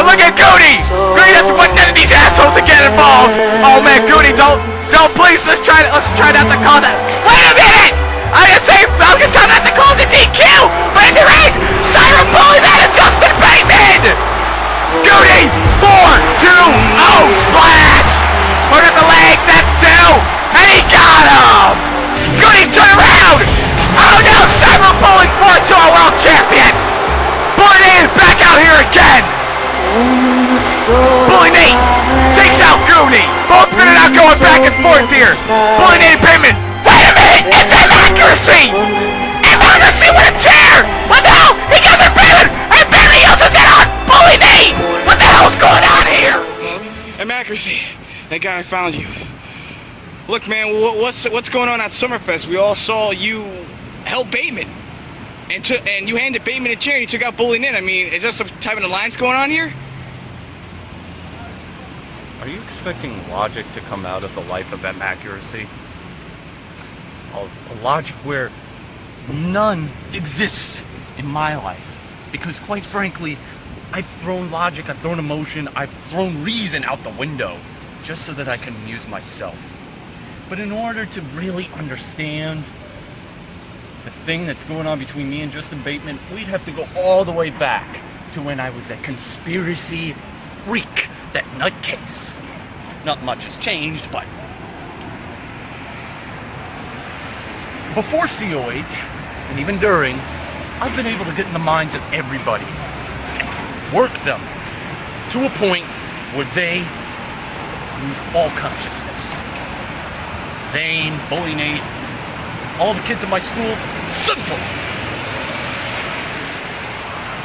Look at Goonie! Goonie doesn't want none of these assholes to get involved! Oh man, Goonie, don't, please, let's try not to call that. Wait a minute! I gotta say, Falcon, try not to call the DQ! But in the ring, Siren bullied that of Justin Bateman! Goonie, 4-2-0 splash! Look at the leg, that's 2! And he got him! Goonie, turn around! Oh no, Siren bullying 4-2 world champion! Bully Nate back out here again! Bully Nate takes out Goonie! Both men are now going back and forth here! Bully Nate and Bateman! Wait a minute! It's inaccuracy! Inaccuracy with a chair! What the hell? He got the Bateman! And Bateman uses it on Bully Nate! What the hell's going on here? Inaccuracy. Thank God I found you. Look, man, what's going on at SummerFest? We all saw you help Bateman. And you handed Bateman a chair and you took out Bully Nate. I mean, is there some type of alliance going on here? Are you expecting logic to come out of the life of inaccuracy? A logic where none exists in my life. Because quite frankly, I've thrown logic, I've thrown emotion, I've thrown reason out the window just so that I can amuse myself. But in order to really understand the thing that's going on between me and Justin Bateman, we'd have to go all the way back to when I was a conspiracy freak, that nutcase. Not much has changed, but before COH, and even during, I've been able to get in the minds of everybody and work them to a point where they lose all consciousness. Zane, Bully Nate, all the kids in my school, simple.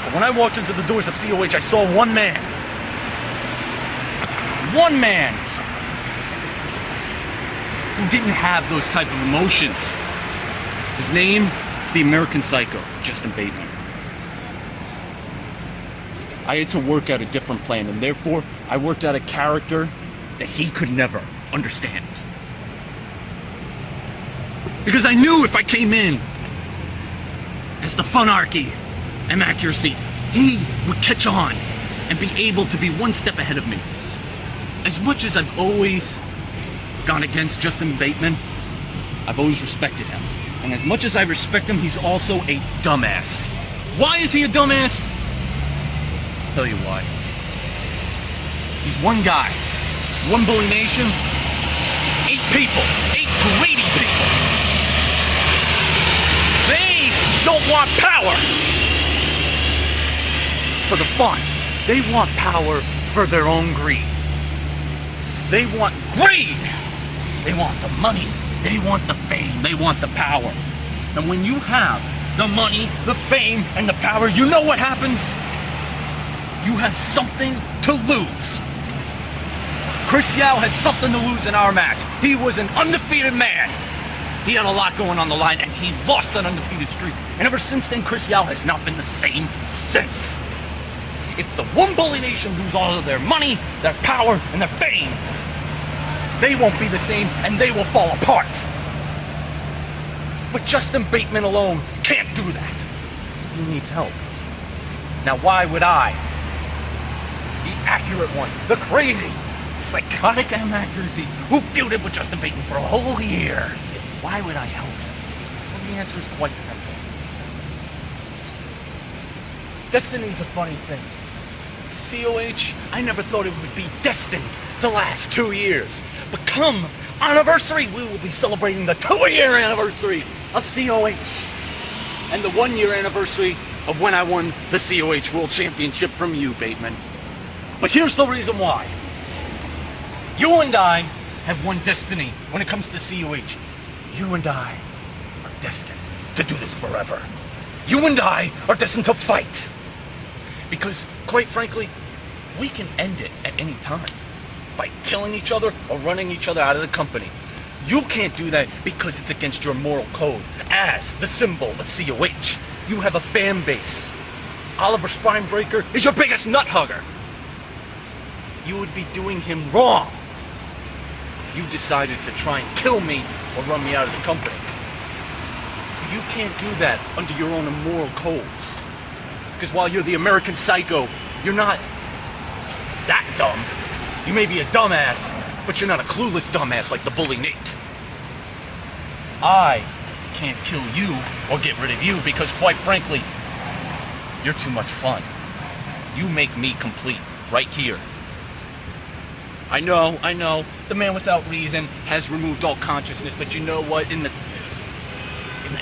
But when I walked into the doors of COH, I saw one man. One man who didn't have those type of emotions. His name is the American Psycho, Justin Bateman. I had to work out a different plan, and therefore I worked out a character that he could never understand. Because I knew if I came in as the funarchy and accuracy, he would catch on and be able to be one step ahead of me. As much as I've always gone against Justin Bateman, I've always respected him. And as much as I respect him, he's also a dumbass. Why is he a dumbass? I'll tell you why. He's one guy, one Bully Nation. It's 8 people, 8 greedy people. They don't want power for the fun. They want power for their own greed. They want greed. They want the money. They want the fame. They want the power. And when you have the money, the fame, and the power, you know what happens? You have something to lose. Chris Yao had something to lose in our match. He was an undefeated man. He had a lot going on the line, and he lost that undefeated streak. And ever since then, Chris Yao has not been the same since. If the one Bully Nation lose all of their money, their power, and their fame, they won't be the same, and they will fall apart. But Justin Bateman alone can't do that. He needs help. Now why would I, the accurate one, the crazy, psychotic inaccuracy, who feuded with Justin Bateman for a whole year, why would I help him? Well, the answer is quite simple. Destiny's a funny thing. COH, I never thought it would be destined to last 2 years. But come HonorVersary, we will be celebrating the 2-year anniversary of COH. And the 1-year anniversary of when I won the COH World Championship from you, Bateman. But here's the reason why. You and I have one destiny when it comes to COH. You and I are destined to do this forever. You and I are destined to fight. Because, quite frankly, we can end it at any time by killing each other or running each other out of the company. You can't do that because it's against your moral code as the symbol of COH. You have a fan base. Oliver Spinebreaker is your biggest nut hugger. You would be doing him wrong if you decided to try and kill me or run me out of the company. So you can't do that under your own immoral codes. Because while you're the American Psycho, you're not that dumb. You may be a dumbass, but you're not a clueless dumbass like the bully Nate. I can't kill you or get rid of you because, quite frankly, you're too much fun. You make me complete right here. I know, the man without reason has removed all consciousness, but you know what? In the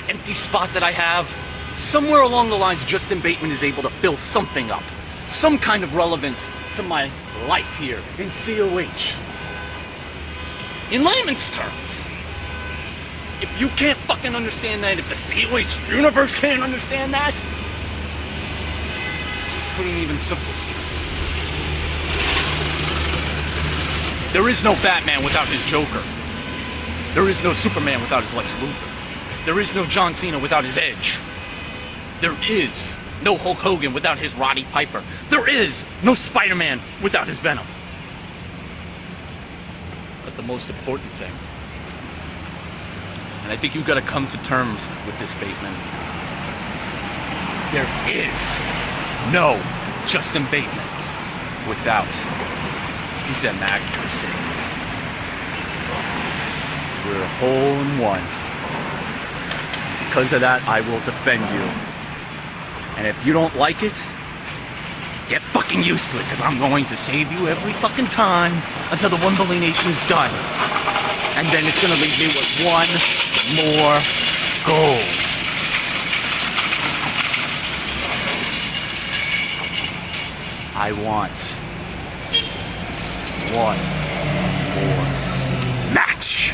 empty spot that I have, somewhere along the lines, Justin Bateman is able to fill something up. Some kind of relevance to my life here in COH. In layman's terms, if you can't fucking understand that, if the COH universe can't understand that, put in even simple terms. There is no Batman without his Joker. There is no Superman without his Lex Luthor. There is no John Cena without his Edge. There is no Hulk Hogan without his Roddy Piper. There is no Spider-Man without his Venom. But the most important thing, and I think you've got to come to terms with this, Bateman, there is no Justin Bateman without his inaccuracy. We're a hole in one. Because of that, I will defend you. And if you don't like it, get fucking used to it, because I'm going to save you every fucking time until the One Bully Nation is done. And then it's going to leave me with one more goal. I want one more match.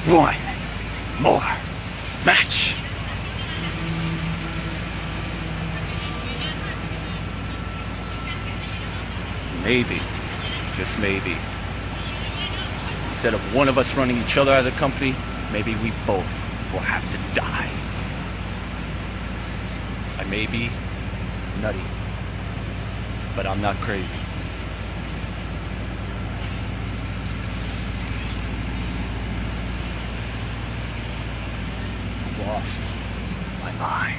One more match. Maybe, just maybe, instead of one of us running each other as a company, maybe we both will have to die. I may be nutty, but I'm not crazy. I lost my mind.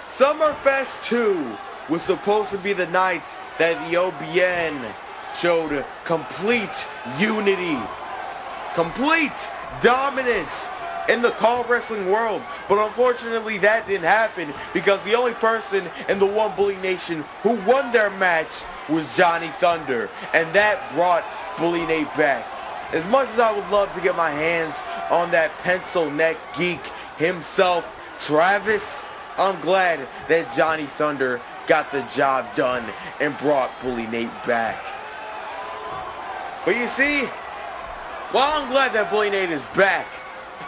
SummerFest 2 was supposed to be the night that the OBN showed complete unity, complete dominance in the tall wrestling world, but unfortunately that didn't happen because the only person in the One Bully Nation who won their match was Johnny Thunder, and that brought Bully Nate back. As much as I would love to get my hands on that pencil neck geek himself, Travis, I'm glad that Johnny Thunder got the job done and brought Bully Nate back. But you see, while I'm glad that Bully Nate is back,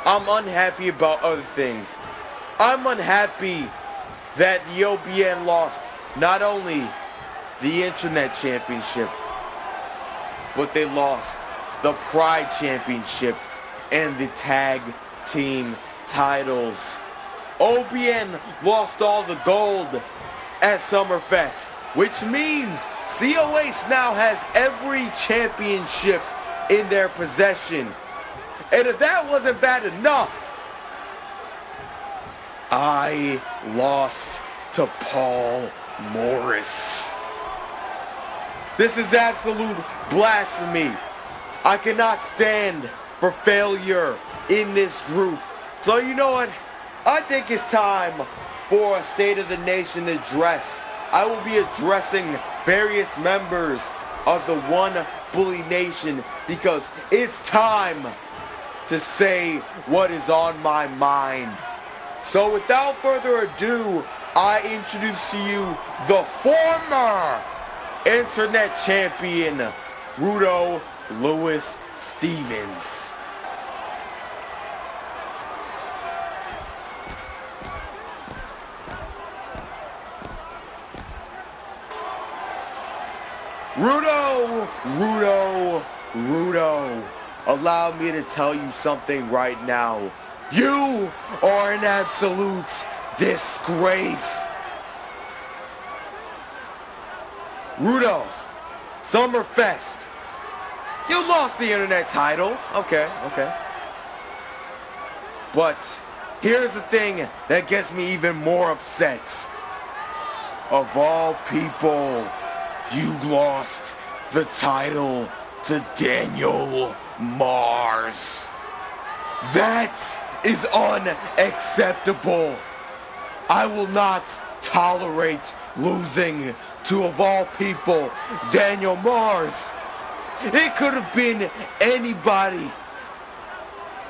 I'm unhappy about other things. I'm unhappy that the OBN lost not only the Internet Championship, but they lost the Pride Championship and the Tag Team titles. OBN lost all the gold at SummerFest, which means COH now has every championship in their possession. And if that wasn't bad enough, I lost to Paul Morris. This is absolute blasphemy. I cannot stand for failure in this group. So you know what? I think it's time for a State of the Nation address. I will be addressing various members of the One Bully Nation because it's time to say what is on my mind. So without further ado, I introduce to you the former Internet Champion, Rudo Lewis Stevens. Rudo, allow me to tell you something right now. You are an absolute disgrace. Rudo, SummerFest. You lost the internet title. Okay. But here's the thing that gets me even more upset. Of all people, you lost the title to Daniel Marx. That is unacceptable. I will not tolerate losing to, of all people, Daniel Marx. It could have been anybody.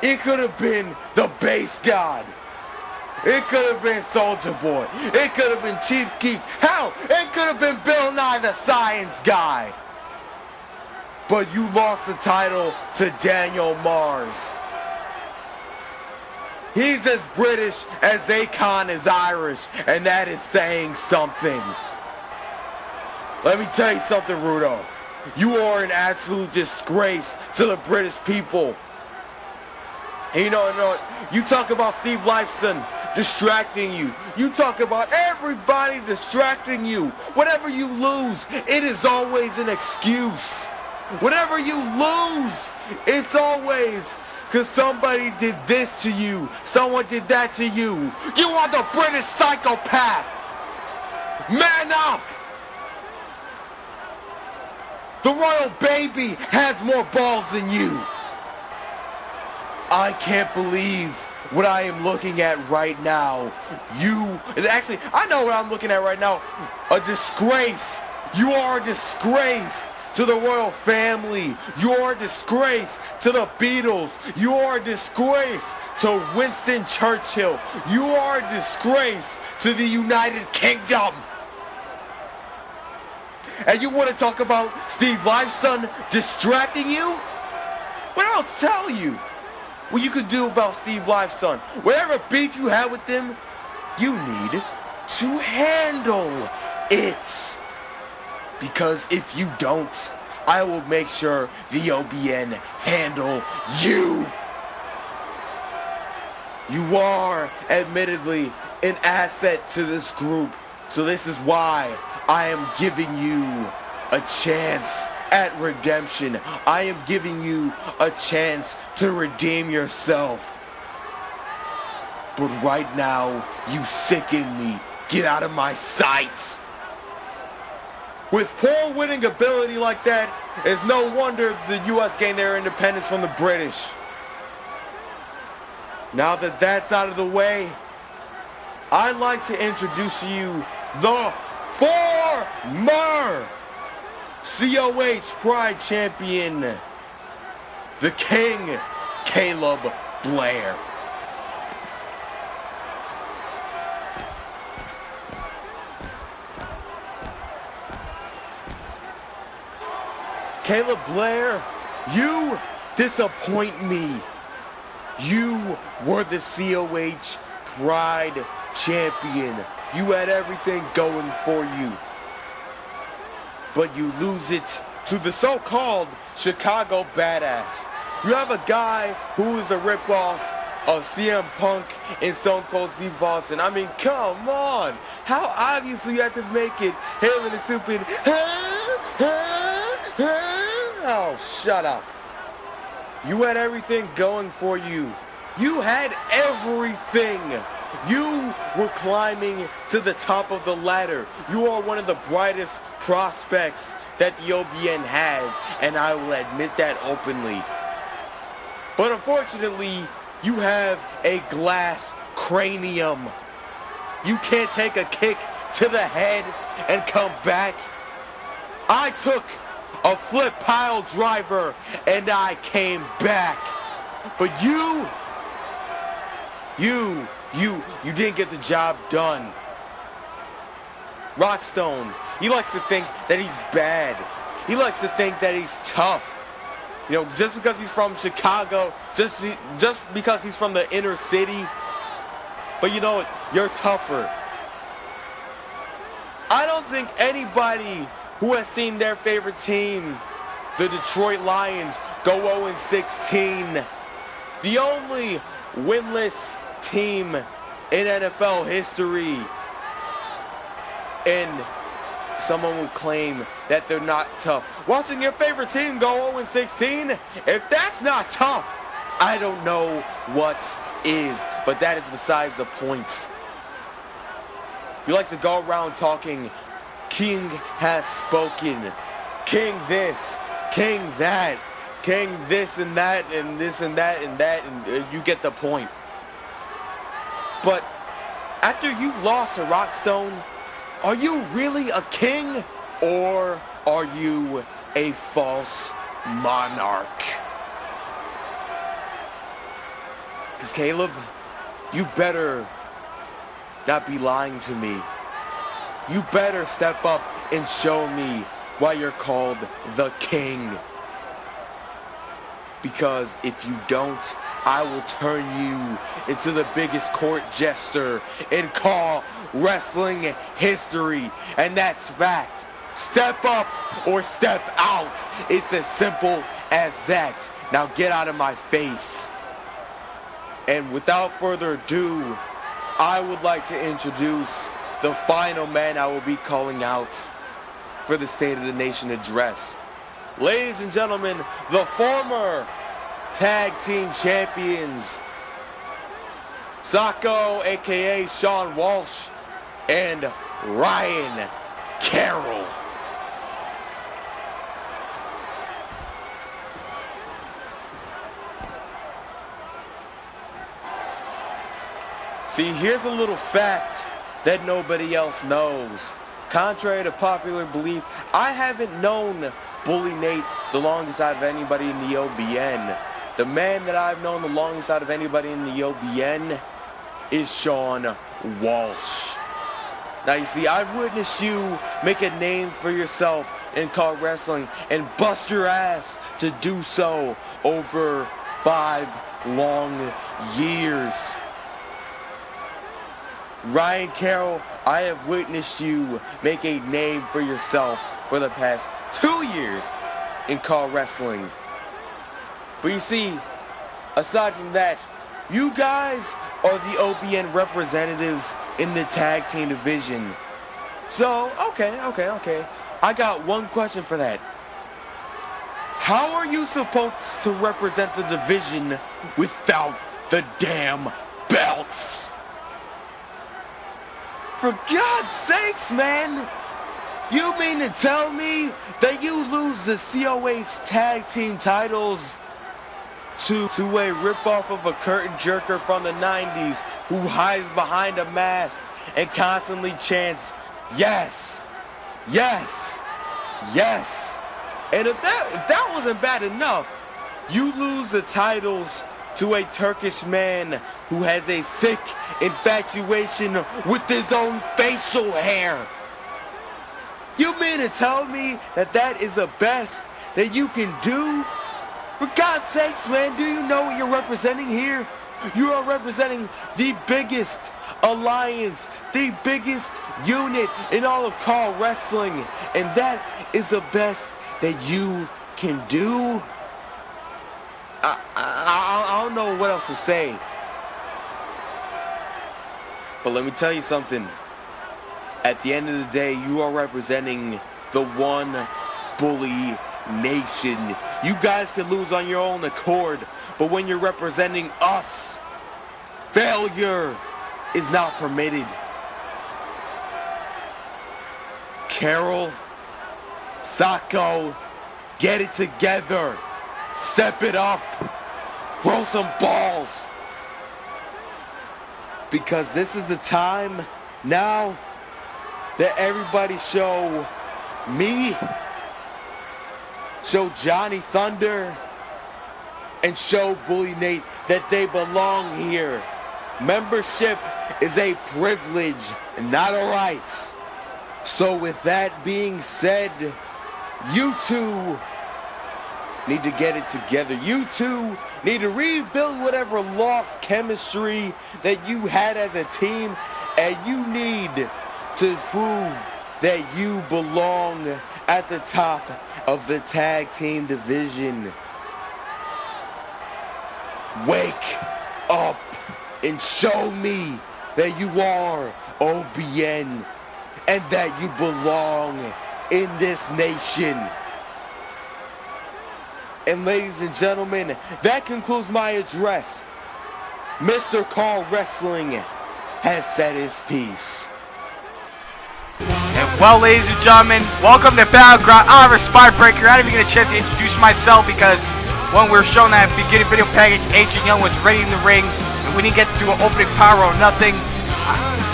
It could have been the Base God. It could have been Soulja Boy. It could have been Chief Keef. Hell, it could have been Bill Nye the Science Guy. But you lost the title to Daniel Marx. He's as British as Akon is Irish, and that is saying something. Let me tell you something, Rudo. You are an absolute disgrace to the British people. And you know, you talk about Steve Lifeson distracting you. You talk about everybody distracting you. Whenever you lose, it is always an excuse. Whenever you lose, it's always because somebody did this to you. Someone did that to you. You are the British psychopath. Man up. The royal baby has more balls than you. I can't believe what I am looking at right now. Actually, I know what I'm looking at right now. A disgrace. You are a disgrace to the royal family. You are a disgrace to the Beatles. You are a disgrace to Winston Churchill. You are a disgrace to the United Kingdom. And you want to talk about Steve Lifeson distracting you? Well, I'll tell you what you could do about Steve Lifeson. Whatever beef you have with him, you need to handle it. Because if you don't, I will make sure the OBN handle you. You are admittedly an asset to this group. So this is why I am giving you a chance at redemption. I am giving you a chance to redeem yourself. But right now, you sicken me. Get out of my sights. With poor winning ability like that, it's no wonder the U.S. gained their independence from the British. Now that that's out of the way, I'd like to introduce to you the former COH Pride Champion, the King, Caleb Blair. Caleb Blair, you disappoint me. You were the COH Pride Champion. You had everything going for you. But you lose it to the so-called Chicago Badass. You have a guy who is a ripoff of CM Punk and Stone Cold Steve Austin. I mean, come on. How obvious you have to make it? Him and the stupid... Oh, shut up. You had everything going for you. You had everything. You were climbing to the top of the ladder. You are one of the brightest prospects that the OBN has, and I will admit that openly. But unfortunately, you have a glass cranium. You can't take a kick to the head and come back. I took a flip pile driver and I came back. But you didn't get the job done. Rockstone, he likes to think that he's bad. He likes to think that he's tough. You know, just because he's from Chicago, just because he's from the inner city. But you know what? You're tougher. I don't think anybody who has seen their favorite team, the Detroit Lions, go 0-16, the only winless team in NFL history, and someone would claim that they're not tough. Watching your favorite team go 0-16, if that's not tough, I don't know what is. But that is besides the point. You like to go around talking, King has spoken, King this, King that, King this and that, and this and that and that, and you get the point. But after you lost to Rockstone, are you really a king, or are you a false monarch? Because Caleb, you better not be lying to me. You better step up and show me why you're called the king. Because if you don't, I will turn you into the biggest court jester in COH wrestling history. And that's fact. Step up or step out. It's as simple as that. Now get out of my face. And without further ado, I would like to introduce the final man I will be calling out for the State of the Nation address. Ladies and gentlemen, the former tag team champions, Sacco, aka Sean Walsh, and Ryan Carroll. See, here's a little fact that nobody else knows. Contrary to popular belief, I haven't known Bully Nate the longest out of anybody in the OBN. The man that I've known the longest out of anybody in the OBN is Sean Walsh. Now you see, I've witnessed you make a name for yourself in COH wrestling and bust your ass to do so over 5 long years. Ryan Carroll, I have witnessed you make a name for yourself for the past 2 years in COH wrestling. But you see, aside from that, you guys are the OBN representatives in the tag team division. So, okay. I got one question for that. How are you supposed to represent the division without the damn belts? For God's sakes, man! You mean to tell me that you lose the COH tag team titles to a ripoff of a curtain jerker from the 90s who hides behind a mask and constantly chants, yes, yes, yes. And if that wasn't bad enough, you lose the titles to a Turkish man who has a sick infatuation with his own facial hair. You mean to tell me that that is the best that you can do? For God's sakes, man, do you know what you're representing here? You are representing the biggest alliance, the biggest unit in all of COH wrestling, and that is the best that you can do? I don't know what else to say. But let me tell you something. At the end of the day, you are representing the one bully nation. You guys can lose on your own accord, but when you're representing us, failure is not permitted. Carroll, Sacco, get it together. Step it up. Grow some balls. Because this is the time now that everybody show me, show Johnny Thunder, and show Bully Nate that they belong here. Membership is a privilege, not a right. So with that being said, you two need to get it together. You two need to rebuild whatever lost chemistry that you had as a team, and you need to prove that you belong at the top of the tag team division. Wake up and show me that you are OBN. and that you belong in this nation. And ladies and gentlemen, that concludes my address. Mr. Carl Wrestling has said his piece. And well, ladies and gentlemen, welcome to Battleground. I'm a Spy Breaker. I didn't even get a chance to introduce myself because when we were shown that beginning video package, Agent Young was ready in the ring, and we didn't get to do an opening power or nothing.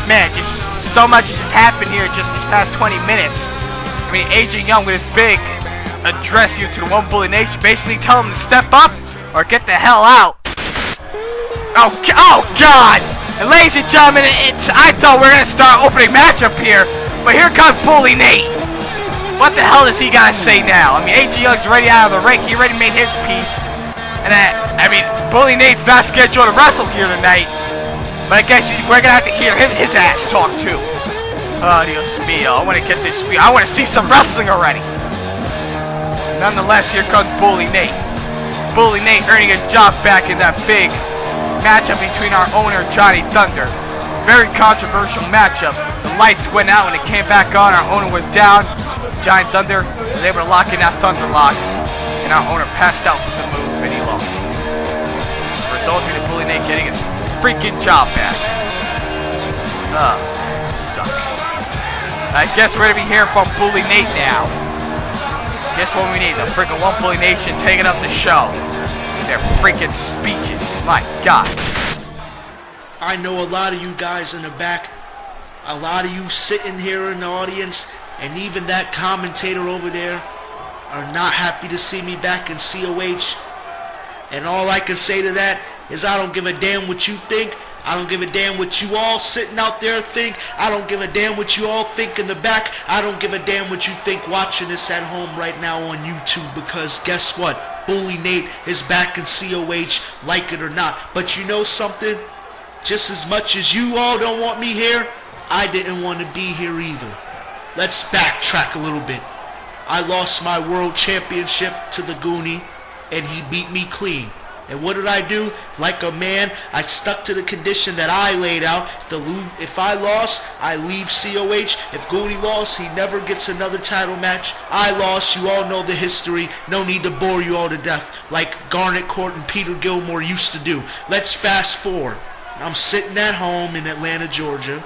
Man, just so much has just happened here just these past 20 minutes. I mean, Agent Young with his big address here to the One Bully Nation, basically tell him to step up or get the hell out. Oh God! And ladies and gentlemen, I thought we were gonna start opening matchup here. But here comes Bully Nate. What the hell does he gotta say now? I mean, AJ Young's already out of the ring. He already made his piece. And I mean, Bully Nate's not scheduled to wrestle here tonight. But I guess we're gonna have to hear his ass talk too. Oh, Dios mío. I want to get this. I want to see some wrestling already. Nonetheless, here comes Bully Nate. Bully Nate earning his job back in that big matchup between our owner, Johnny Thunder. Very controversial matchup. The lights went out when it came back on. Our owner was down. Giant Thunder was able to lock in that Thunder lock. And our owner passed out from the move and he lost. Resulting in Bully Nate getting his freaking job back. Sucks. I guess we're going to be hearing from Bully Nate now. Guess what we need? The freaking One Bully Nation taking up the show. Their freaking speeches. My God. I know a lot of you guys in the back, a lot of you sitting here in the audience, and even that commentator over there are not happy to see me back in COH. And all I can say to that is I don't give a damn what you think. I don't give a damn what you all sitting out there think. I don't give a damn what you all think in the back. I don't give a damn what you think watching this at home right now on YouTube, because guess what? Bully Nate is back in COH, like it or not. But you know something? Just as much as you all don't want me here, I didn't want to be here either. Let's backtrack a little bit. I lost my world championship to the Goonie, and he beat me clean. And what did I do? Like a man, I stuck to the condition that I laid out. If I lost, I leave COH. If Goonie lost, he never gets another title match. I lost. You all know the history. No need to bore you all to death like Garnet Court and Peter Gilmore used to do. Let's fast forward. I'm sitting at home in Atlanta, Georgia,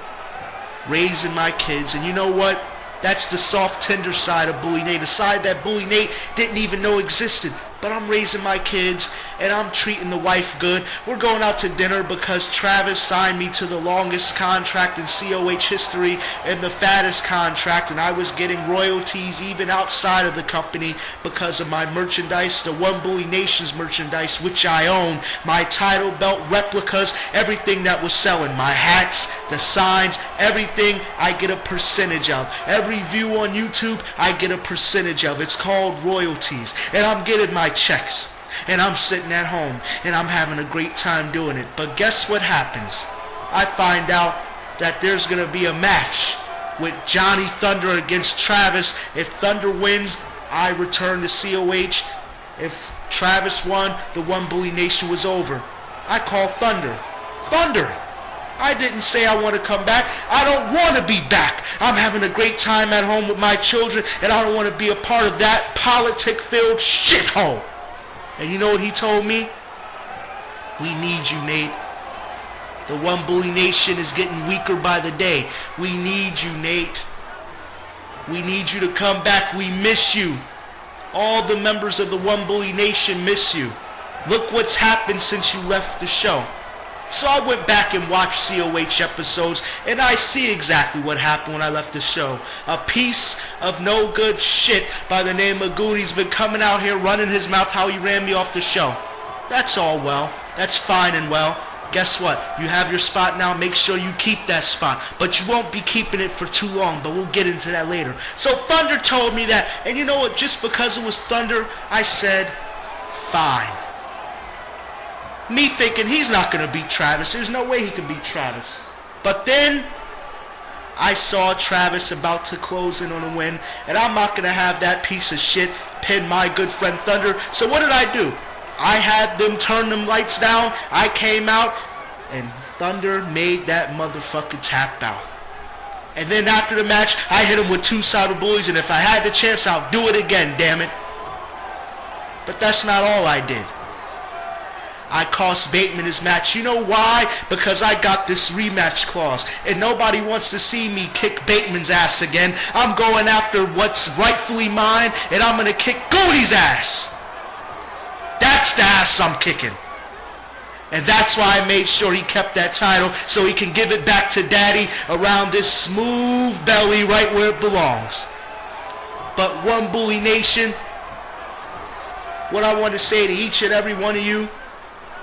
raising my kids, and you know what? That's the soft, tender side of Bully Nate, a side that Bully Nate didn't even know existed. But I'm raising my kids, and I'm treating the wife good. We're going out to dinner because Travis signed me to the longest contract in COH history and the fattest contract, and I was getting royalties even outside of the company because of my merchandise, the One Bully Nation's merchandise, which I own, my title belt replicas, everything that was selling, my hats, the signs, everything I get a percentage of. Every view on YouTube, I get a percentage of. It's called royalties, and I'm getting my checks, and I'm sitting at home and I'm having a great time doing it. But guess what happens? I find out that there's gonna be a match with Johnny Thunder against Travis. If Thunder wins, I return to COH. If Travis won, the One Bully Nation was over. I call Thunder. I didn't say I want to come back. I don't want to be back. I'm having a great time at home with my children, and I don't want to be a part of that politic-filled shithole. And you know what he told me? We need you, Nate. The One Bully Nation is getting weaker by the day. We need you, Nate. We need you to come back. We miss you. All the members of the One Bully Nation miss you. Look what's happened since you left the show. So I went back and watched COH episodes, and I see exactly what happened when I left the show. A piece of no good shit by the name of Goonie's been coming out here running his mouth how he ran me off the show. That's all well. That's fine and well. Guess what? You have your spot now. Make sure you keep that spot. But you won't be keeping it for too long, but we'll get into that later. So Thunder told me that, and you know what? Just because it was Thunder, I said, fine. Me thinking he's not going to beat Travis. There's no way he can beat Travis. But then I saw Travis about to close in on a win, and I'm not going to have that piece of shit pin my good friend Thunder. So what did I do? I had them turn them lights down. I came out, and Thunder made that motherfucker tap out. And then after the match, I hit him with 2 cyber bullies, and if I had the chance, I'll do it again, damn it. But that's not all I did. I cost Bateman his match. You know why? Because I got this rematch clause, and nobody wants to see me kick Bateman's ass again. I'm going after what's rightfully mine, and I'm going to kick Goonie's ass. That's the ass I'm kicking. And that's why I made sure he kept that title, so he can give it back to Daddy around this smooth belly right where it belongs. But One Bully Nation, what I want to say to each and every one of you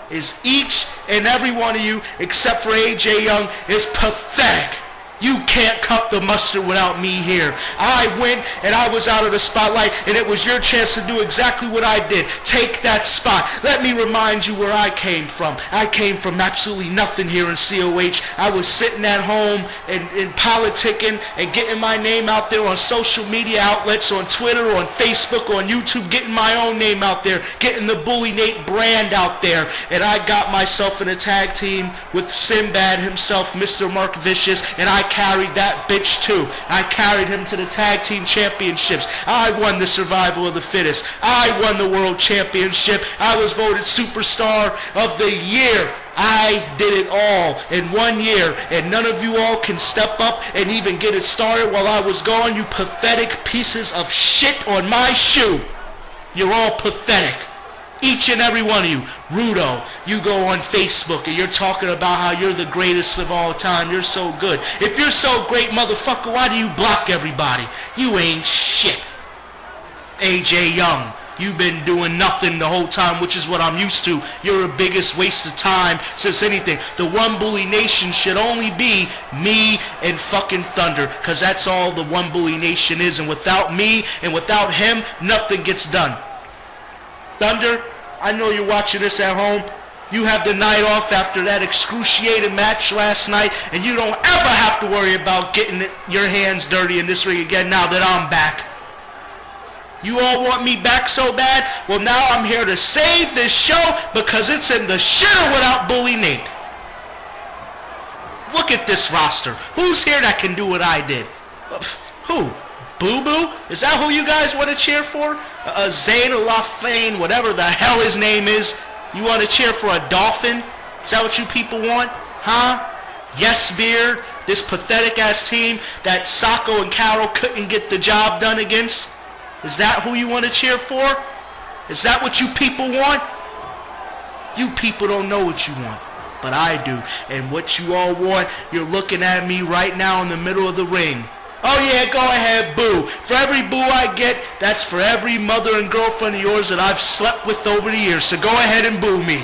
is each and every one of you, except for AJ Young, is pathetic. You can't cut the mustard without me here. I went and I was out of the spotlight, and it was your chance to do exactly what I did. Take that spot. Let me remind you where I came from. I came from absolutely nothing here in COH. I was sitting at home and politicking and getting my name out there on social media outlets, on Twitter, on Facebook, on YouTube, getting my own name out there, getting the Bully Nate brand out there. And I got myself in a tag team with Sinbad himself, Mr. Mark Vicious, and I carried that bitch too. I carried him to the tag team championships. I won the survival of the fittest. I won the world championship. I was voted superstar of the year. I did it all in 1 year, and none of you all can step up and even get it started while I was gone. You pathetic pieces of shit on my shoe. You're all pathetic. Each and every one of you. Rudo, you go on Facebook and you're talking about how you're the greatest of all time. You're so good. If you're so great, motherfucker, why do you block everybody? You ain't shit. AJ Young, you've been doing nothing the whole time, which is what I'm used to. You're the biggest waste of time since anything. The One Bully Nation should only be me and fucking Thunder, because that's all the One Bully Nation is. And without me and without him, nothing gets done. Thunder, I know you're watching this at home. You have the night off after that excruciating match last night, and you don't ever have to worry about getting your hands dirty in this ring again now that I'm back. You all want me back so bad? Well, now I'm here to save this show because it's in the shitter without Bully Nate. Look at this roster. Who's here that can do what I did? Who? Boo Boo? Is that who you guys want to cheer for? Zane Lafane, whatever the hell his name is. You want to cheer for a dolphin? Is that what you people want? Huh? Yes, Beard, this pathetic ass team that Sacco and Carol couldn't get the job done against? Is that who you want to cheer for? Is that what you people want? You people don't know what you want, but I do. And what you all want, you're looking at me right now in the middle of the ring. Oh yeah, go ahead, boo. For every boo I get, that's for every mother and girlfriend of yours that I've slept with over the years. So go ahead and boo me.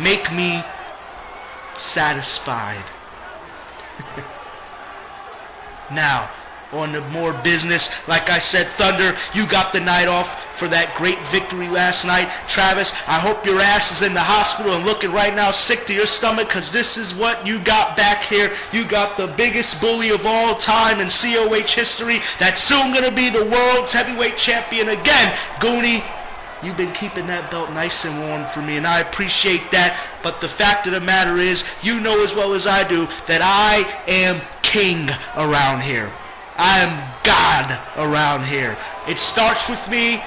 Make me satisfied. Now, on to more business. Like I said, Thunder, you got the night off for that great victory last night. Travis, I hope your ass is in the hospital and looking right now sick to your stomach, because this is what you got back here. You got the biggest bully of all time in COH history that's soon going to be the world's heavyweight champion again. Goonie, you've been keeping that belt nice and warm for me, and I appreciate that. But the fact of the matter is, you know as well as I do that I am king around here. I am God around here. It starts with me,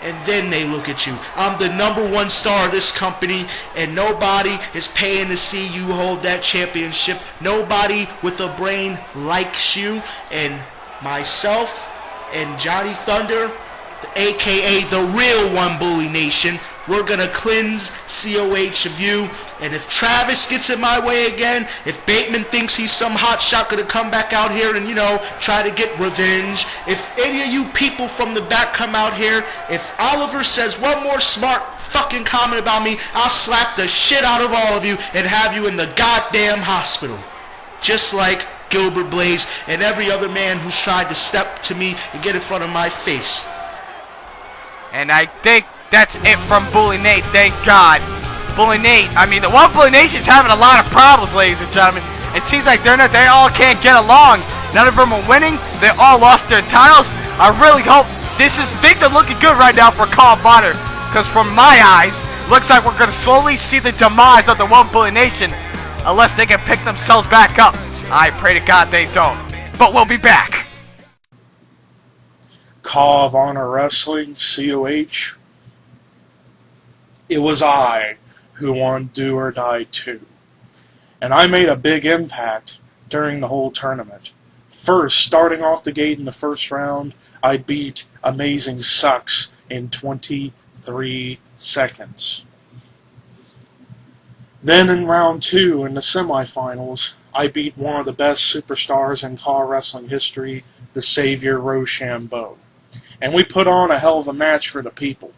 and then they look at you. I'm the #1 star of this company, and nobody is paying to see you hold that championship. Nobody with a brain likes you, and myself and Johnny Thunder, aka the real One Bully Nation, we're gonna cleanse COH of you. And if Travis gets in my way again, if Bateman thinks he's some hot shot gonna come back out here and, you know, try to get revenge, if any of you people from the back come out here, if Oliver says one more smart fucking comment about me, I'll slap the shit out of all of you and have you in the goddamn hospital. Just like Gilbert Blaze and every other man who's tried to step to me and get in front of my face. And I think that's it from Bully Nate, thank God. Bully Nate, I mean, the One Bully Nation's having a lot of problems, ladies and gentlemen. It seems like they all can't get along. None of them are winning. They all lost their titles. I really hope things are looking good right now for Carl Bonner, because from my eyes, looks like we're going to slowly see the demise of the One Bully Nation unless they can pick themselves back up. I pray to God they don't. but we'll be back. Call of Honor Wrestling, COH. It was I who won Do or Die 2. And I made a big impact during the whole tournament. First, starting off the gate in the first round, I beat Amazing Sucks in 23 seconds. Then in round 2, in the semifinals, I beat one of the best superstars in COH wrestling history, the Savior Rochambeau. And we put on a hell of a match for the people.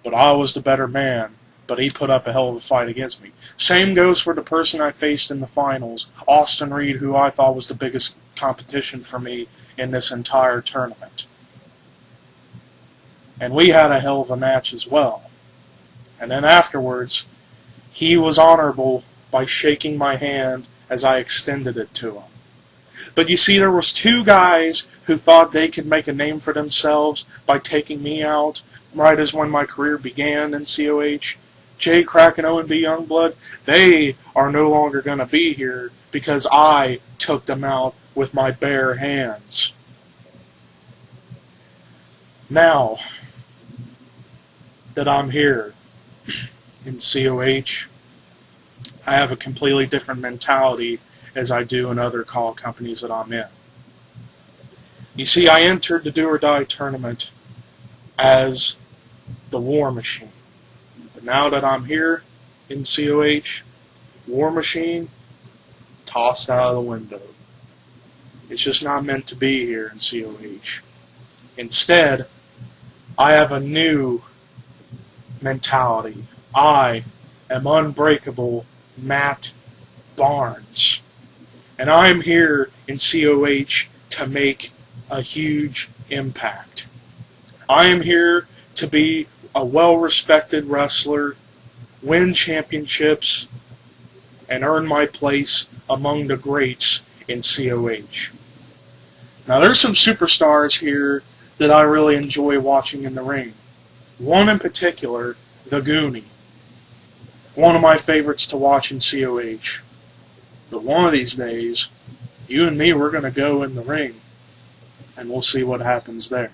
But I was the better man, but he put up a hell of a fight against me. Same goes for the person I faced in the finals, Austin Reed, who I thought was the biggest competition for me in this entire tournament. And we had a hell of a match as well. And then afterwards, he was honorable by shaking my hand as I extended it to him. But you see, there was two guys who thought they could make a name for themselves by taking me out right as when my career began in COH. Jay Crack and Owen B. Youngblood, they are no longer going to be here because I took them out with my bare hands. Now that I'm here in COH, I have a completely different mentality as I do in other call companies that I'm in. You see, I entered the Do or Die tournament as the War Machine. But now that I'm here in COH, War Machine, tossed out of the window. It's just not meant to be here in COH. Instead, I have a new mentality. I am unbreakable Matt Barnes. And I'm here in COH to make a huge impact. I am here to be a well-respected wrestler, win championships, and earn my place among the greats in COH. Now, there's some superstars here that I really enjoy watching in the ring. One in particular, the Goonie. One of my favorites to watch in COH. But one of these days, you and me, we're going to go in the ring, and we'll see what happens there.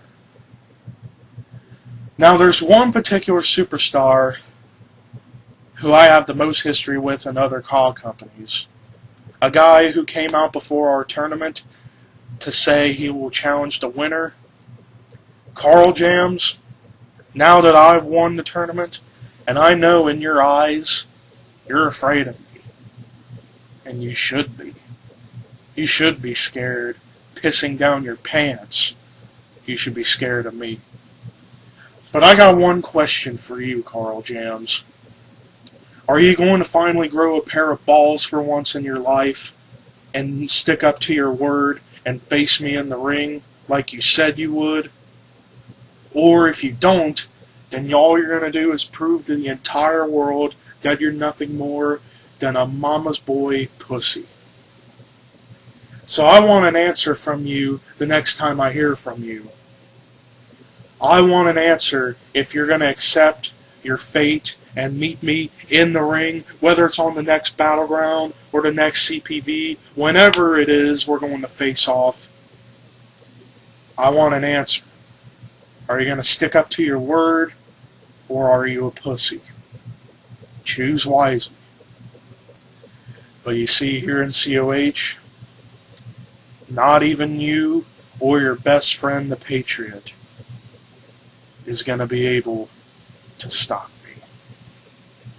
Now, there's one particular superstar who I have the most history with in other call companies. A guy who came out before our tournament to say he will challenge the winner. Carl Jams, now that I've won the tournament, and I know in your eyes, you're afraid of me. And you should be. You should be scared, pissing down your pants. You should be scared of me. But I got one question for you, Carl Jams. Are you going to finally grow a pair of balls for once in your life and stick up to your word and face me in the ring like you said you would? Or if you don't, then all you're going to do is prove to the entire world that you're nothing more than a mama's boy pussy. So I want an answer from you the next time I hear from you. I want an answer if you're going to accept your fate and meet me in the ring, whether it's on the next Battleground or the next CPV, whenever it is we're going to face off. I want an answer. Are you going to stick up to your word, or are you a pussy? Choose wisely. But you see, here in COH, not even you or your best friend, the Patriot, is going to be able to stop me.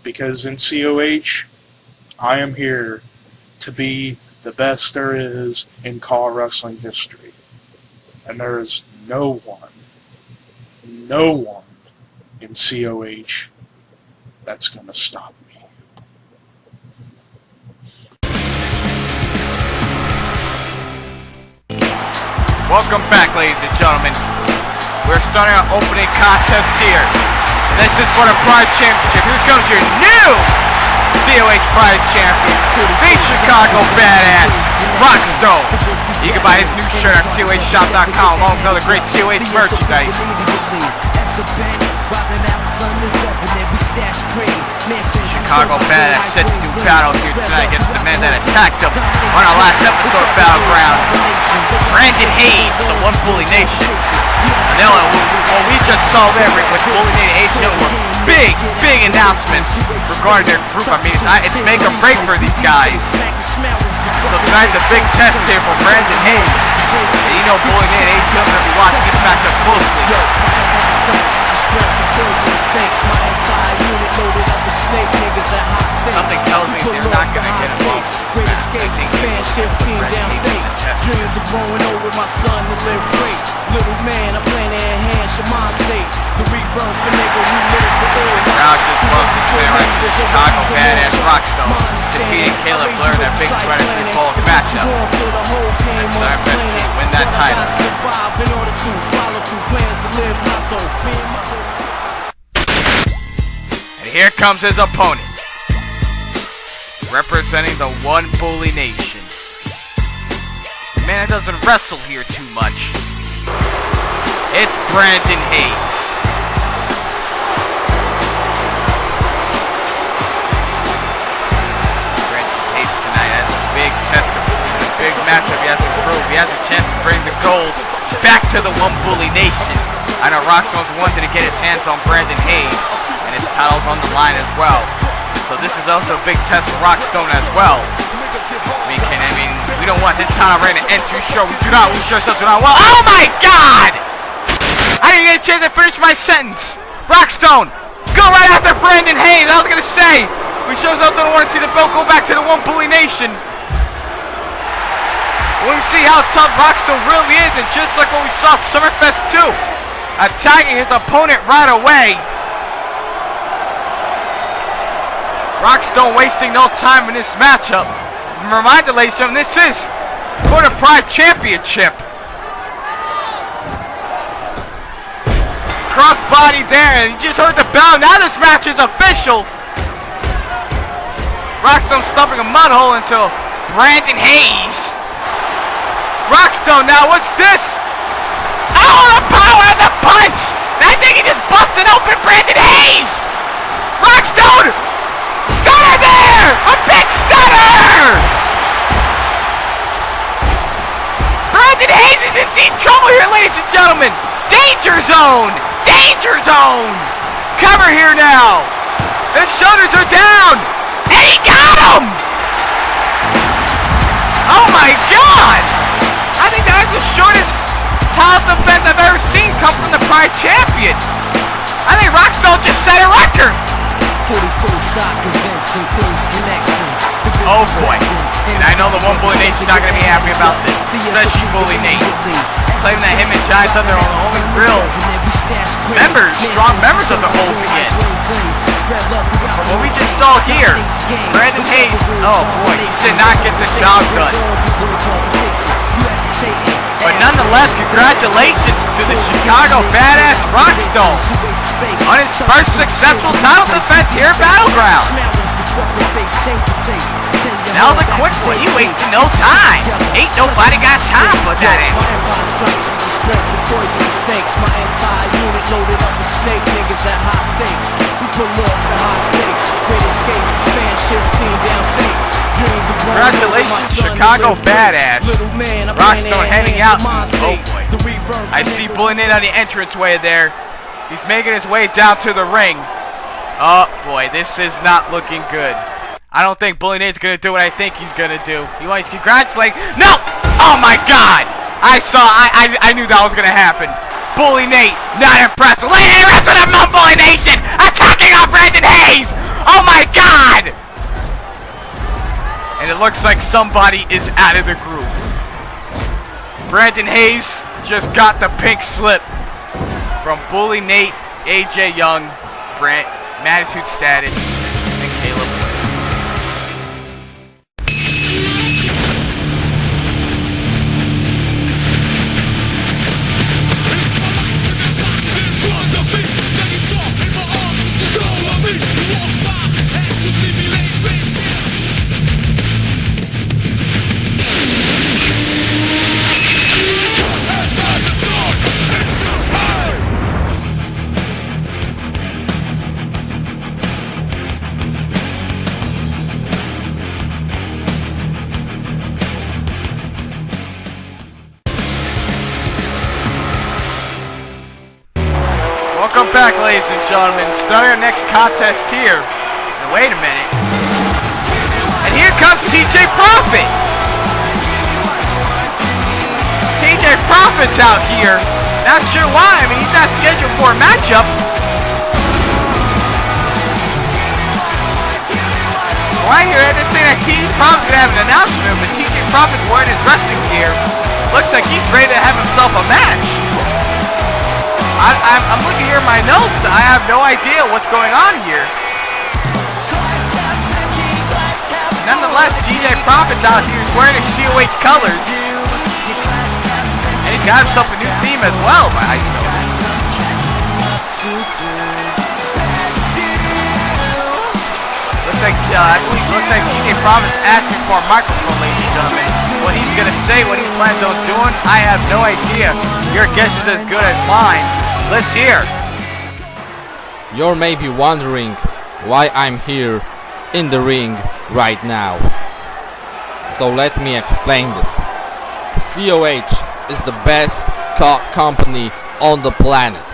Because in COH, I am here to be the best there is in COH wrestling history. And there is no one in COH that's going to stop me. Welcome back, ladies and gentlemen. We're starting our opening contest here. This is for the Pride Championship. Here comes your new COH Pride Champion, the Chicago Badass, Rockstone. You can buy his new shirt at COHshop.com along with other great COH merchandise. Chicago Badass set to do battle here tonight against the man that attacked him on our last episode of Battleground. Brandon Haze of the One Bully Nation. And then what we just saw there with Bully Nation and H were big announcements regarding their group. I mean, it's make or break for these guys. So tonight's a big test here for Brandon Haze. And you know Bully Nation and H are going to be watching this matchup closely. Something tells me they're not going to get involved. Dreams of growing old with my son to live great. Little man, I'm playing in hand, Shaman State. The rebirth for nigga who live for old. Crowd just loves this man right here. Chicago Badass Rockstone defeating Caleb Blair in their big sweater three-fall matchup. And SummerFest to win that title. And here comes his opponent, representing the One Bully Nation. Man, it doesn't wrestle here too much. It's Brandon Haze. Brandon Haze tonight has a big test, a big matchup he has to prove. He has a chance to bring the gold back to the One Bully Nation. I know Rockstone's wanted to get his hands on Brandon Haze, and his title's on the line as well. So this is also a big test for Rockstone as well. I mean, we don't want this title reign to end too short. We do not lose ourselves to not well. Oh my God! I didn't get a chance to finish my sentence. Rockstone, go right after Brandon Haze. I was gonna say, we sure as hell don't want to see the belt go back to the One Bully Nation. We can see how tough Rockstone really is, and just like what we saw at SummerFest 2, attacking his opponent right away. Rockstone wasting no time in this matchup. Remind the ladies and gentlemen, this is COH Pride Championship. Crossbody there, and you just heard the bell. Now this match is official. Rockstone stuffing a mud hole into Brandon Haze. Rockstone now, what's this? Oh, the power of the punch! I think he just busted open Brandon Haze! Rockstone! Stunner there! A big stunner! Brandon Haze is in deep trouble here, ladies and gentlemen! Danger zone! Danger zone! Cover here now! His shoulders are down! And he got him! Oh my God! I think that's the shortest title defense I've ever seen come from the Pride Champion! I think Rockstone just set a record! 44 soccer events and Queens Connection. Oh boy. And I know the One Bully Nation's not going to be happy about this. Especially Bully Nation. Claiming that him and Jai Thunder are the only real members, strong members of the OPN. From what we just saw here, Brandon Haze, oh boy, he did not get the job done. But nonetheless, congratulations to the Chicago Badass Rockstone on his first successful title defense here at Battleground. That was a quick one. He wasted no time. Ain't nobody got time for that Congratulations, Chicago Badass. Rockstone heading out. Oh boy. I see Bully Nate on the entranceway there. He's making his way down to the ring. Oh boy, this is not looking good. I don't think Bully Nate's gonna do what I think he's gonna do. He wants to congratulate. No! Oh my God! I knew that was gonna happen. Bully Nate, not impressed. Lady and rest of the Bully Nation attacking on Brandon Haze! Oh my God! And it looks like somebody is out of the group. Brandon Haze just got the pink slip from Bully Nate, AJ Young, Magnitude Status, and Caleb Blair. back, ladies and gentlemen. Starting our next contest here. And wait a minute. And here comes TJ Profit. TJ Profit's out here. Not sure why. I mean, he's not scheduled for a matchup. Right here, I just say that TJ Profit's gonna have an announcement, but TJ Profit's wearing his wrestling gear. Looks like he's ready to have himself a match. I'm looking here at my notes. I have no idea what's going on here. Nonetheless, TJ Profit's out here. He's wearing his COH colors. And he's got himself a new theme as well. But I know that. Looks like TJ Profit's asking for a microphone, ladies and gentlemen. What he's gonna say, what he plans on doing, I have no idea. Your guess is as good as mine. Let's hear. You're maybe wondering why I'm here in the ring right now. So let me explain this. COH is the best company on the planet.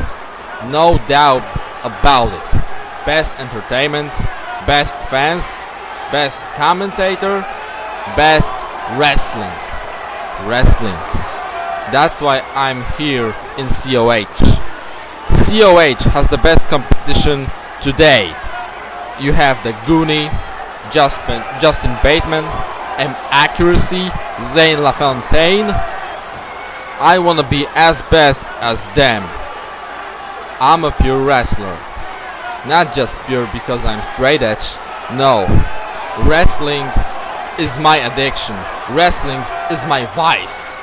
No doubt about it. Best entertainment, best fans, best commentator, best wrestling. That's why I'm here in COH. COH has the best competition today. You have the Goonie, Justin Bateman, and Accuracy, Zane LaFontaine. I wanna be as best as them. I'm a pure wrestler. Not just pure because I'm straight edge. No. Wrestling is my addiction. Wrestling is my vice.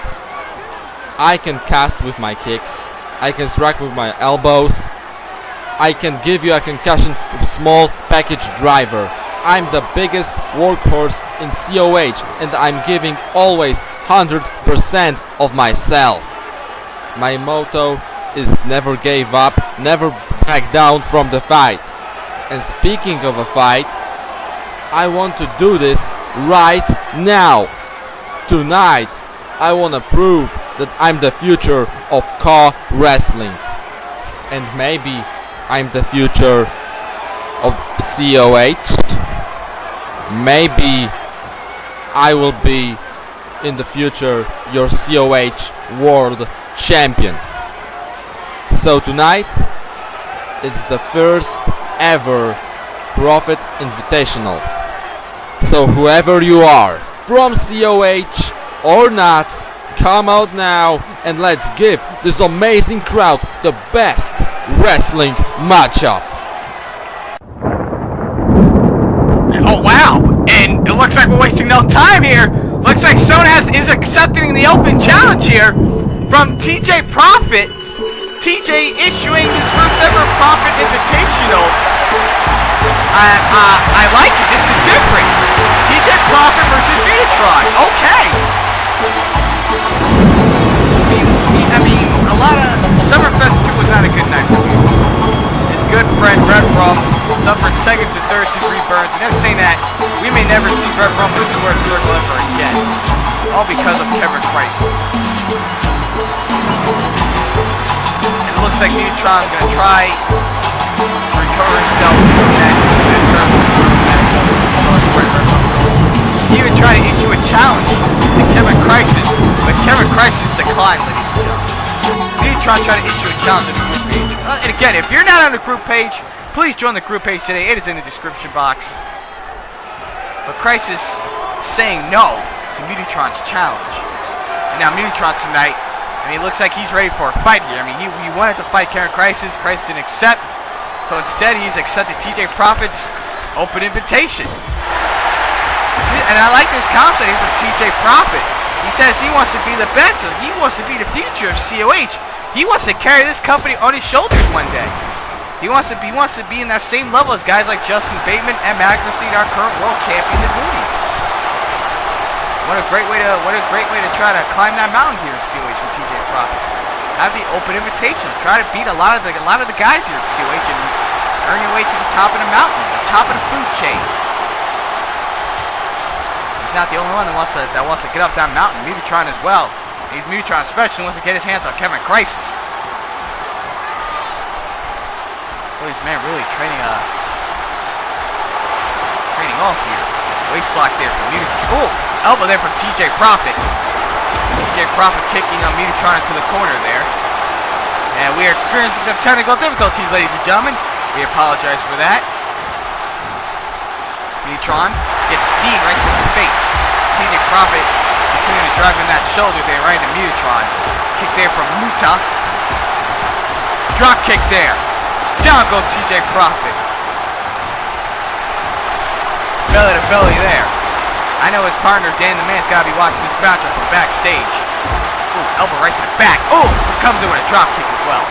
I can cast with my kicks. I can strike with my elbows. I can give you a concussion with small package driver. I'm the biggest workhorse in COH and I'm giving always 100% of myself. My motto is never give up, never back down from the fight. And speaking of a fight, I want to do this right now. Tonight, I want to prove that I'm the future of car wrestling. And maybe I'm the future of COH. Maybe I will be in the future your COH World Champion. So tonight, it's the first ever Profit Invitational. So whoever you are, from COH or not, come out now and let's give this amazing crowd the best wrestling matchup. Oh wow, and it looks like we're wasting no time here. Looks like Sonaz is accepting the open challenge here from TJ Profit. TJ issuing his first ever Profit Invitational. I like it, this is different. TJ Profit versus Metatron, okay. I mean, a lot of SummerFest 2 was not a good night for me. His good friend Red Rum suffered second to third degree burns, and they're saying that we may never see Red Rum in the square circle ever again. All because of Kevin Crisis. It looks like Metatron's gonna try to recover himself from that he even tried to issue a challenge to Kevin Crisis, but Kevin Crisis declined, ladies and gentlemen. Metatron tried to issue a challenge to the group page. And again, if you're not on the group page, please join the group page today. It is in the description box. But Crisis saying no to Metatron's challenge. And now Metatron tonight, I mean, it looks like he's ready for a fight here. I mean, he wanted to fight Kevin Crisis. Crisis didn't accept. So instead, he's accepted TJ Profit's open invitation. And I like this concept here from TJ Profit. He says he wants to be the best. He wants to be the future of COH. He wants to carry this company on his shoulders one day. He wants to be in that same level as guys like Justin Bateman and Marx, our current world champion, the Goonie. What a great way to try to climb that mountain here in COH with TJ Profit. Have the open invitation. Try to beat a lot of the guys here at COH and earn your way to the top of the mountain, the top of the food chain. He's not the only one that wants to get up that mountain. Metatron as well. Metatron especially wants to get his hands on Kevin Crisis. Boy, this man really training off here. Waist lock there from Mutatron. Oh, elbow there from TJ Profit. TJ Profit kicking on Mutatron into the corner there. And we are experiencing some technical difficulties, ladies and gentlemen. We apologize for that. Mutatron gets kneed right to the face. TJ Profit continuing to drive in that shoulder there right into Mutatron. Kick there from Muta. Drop kick there. Down goes TJ Profit. Belly to belly there. I know his partner Dan the Man's got to be watching this matchup from backstage. Ooh, elbow right to the back. Ooh, comes in with a drop kick as well.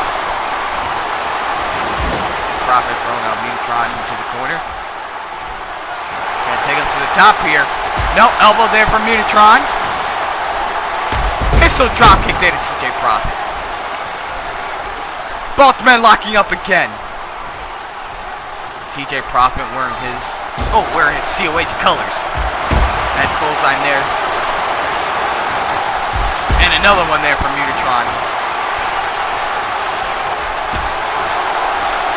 Profit throwing out Mutatron into the corner. Gonna take him to the top here. No, elbow there from Mutatron. Missile drop kick there to TJ Profit. Both men locking up again. TJ Profit wearing his COH colors. Nice clothesline there. And another one there from Mutatron.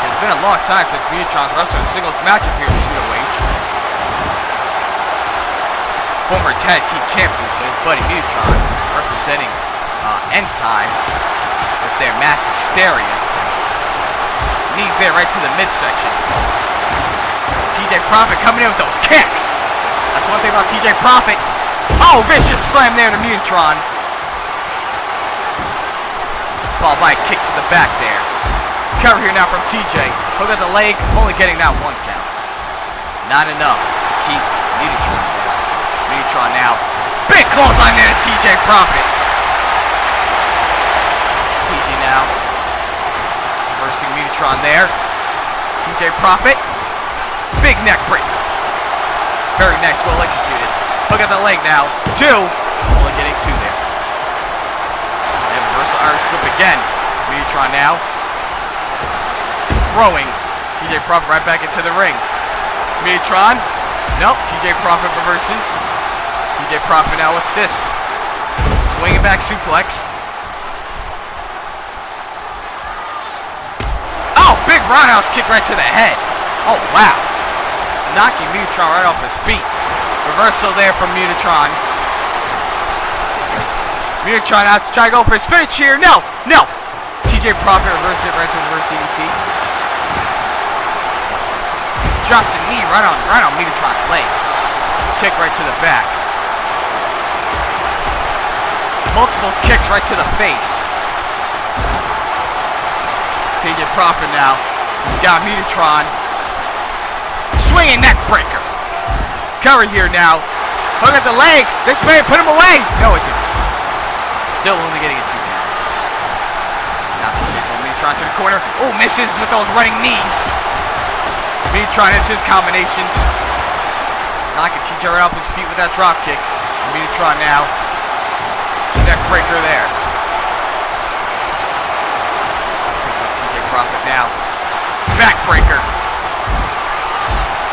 It's been a long time since Mutatron's wrestled a singles matchup here in COH. Former tag team champions with his buddy Mutatron representing End Time with their mass hysteria. Knees there right to the midsection. TJ Profit coming in with those kicks. That's one thing about TJ Profit. Oh, vicious slam there to Mutatron. Followed by a kick to the back there. Cover here now from TJ. Hook at the leg, only getting that one count. Not enough to keep Mutatron down. Mutatron now. Big clothesline there to TJ Profit. TJ now. Reversing Mutatron there. TJ Profit. Big neck breaker. Very nice, well executed. Look at the leg now. Two. Only getting two there. And reversal Irish whip again. Mutatron now. Throwing. TJ Profit right back into the ring. Mutatron. Nope. TJ Profit reverses. TJ Profit now, what's this? Swinging back suplex. Oh, big roundhouse kick right to the head. Oh, wow. Knocking Mutatron right off his feet. Reversal there from Mutatron. Mutatron out to try to go for his finish here. No, no. TJ Profit reversed it right to reverse DDT. Drops the knee right on Mutatron's leg. Kick right to the back. Multiple kicks right to the face. TJ Profit now. He's got Mutatron. Swinging neck breaker. Cover here now. Hook at the leg. This may put him away. No, it didn't. Still only getting it 2 down. Now TJ from Mutatron to the corner. Oh, misses with those running knees. Mutatron hits his combinations. Knocking TJ right off his feet with that drop kick. Mutatron now. Neck breaker there. TJ Profit now. Backbreaker.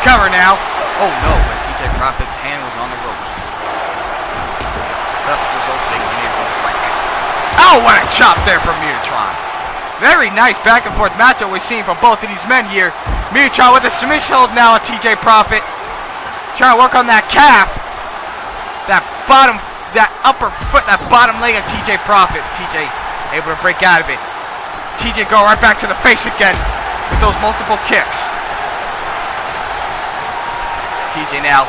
Cover now. Oh no, but TJ Profit's hand was on the ropes. Thus resulting in a rope break. Oh, what a chop there from Mutatron. Very nice back and forth matchup we've seen from both of these men here. Mutatron with a submission hold now on TJ Profit. Trying to work on that calf. That upper foot, that bottom leg of TJ Profit. TJ able to break out of it. TJ go right back to the face again with those multiple kicks. TJ now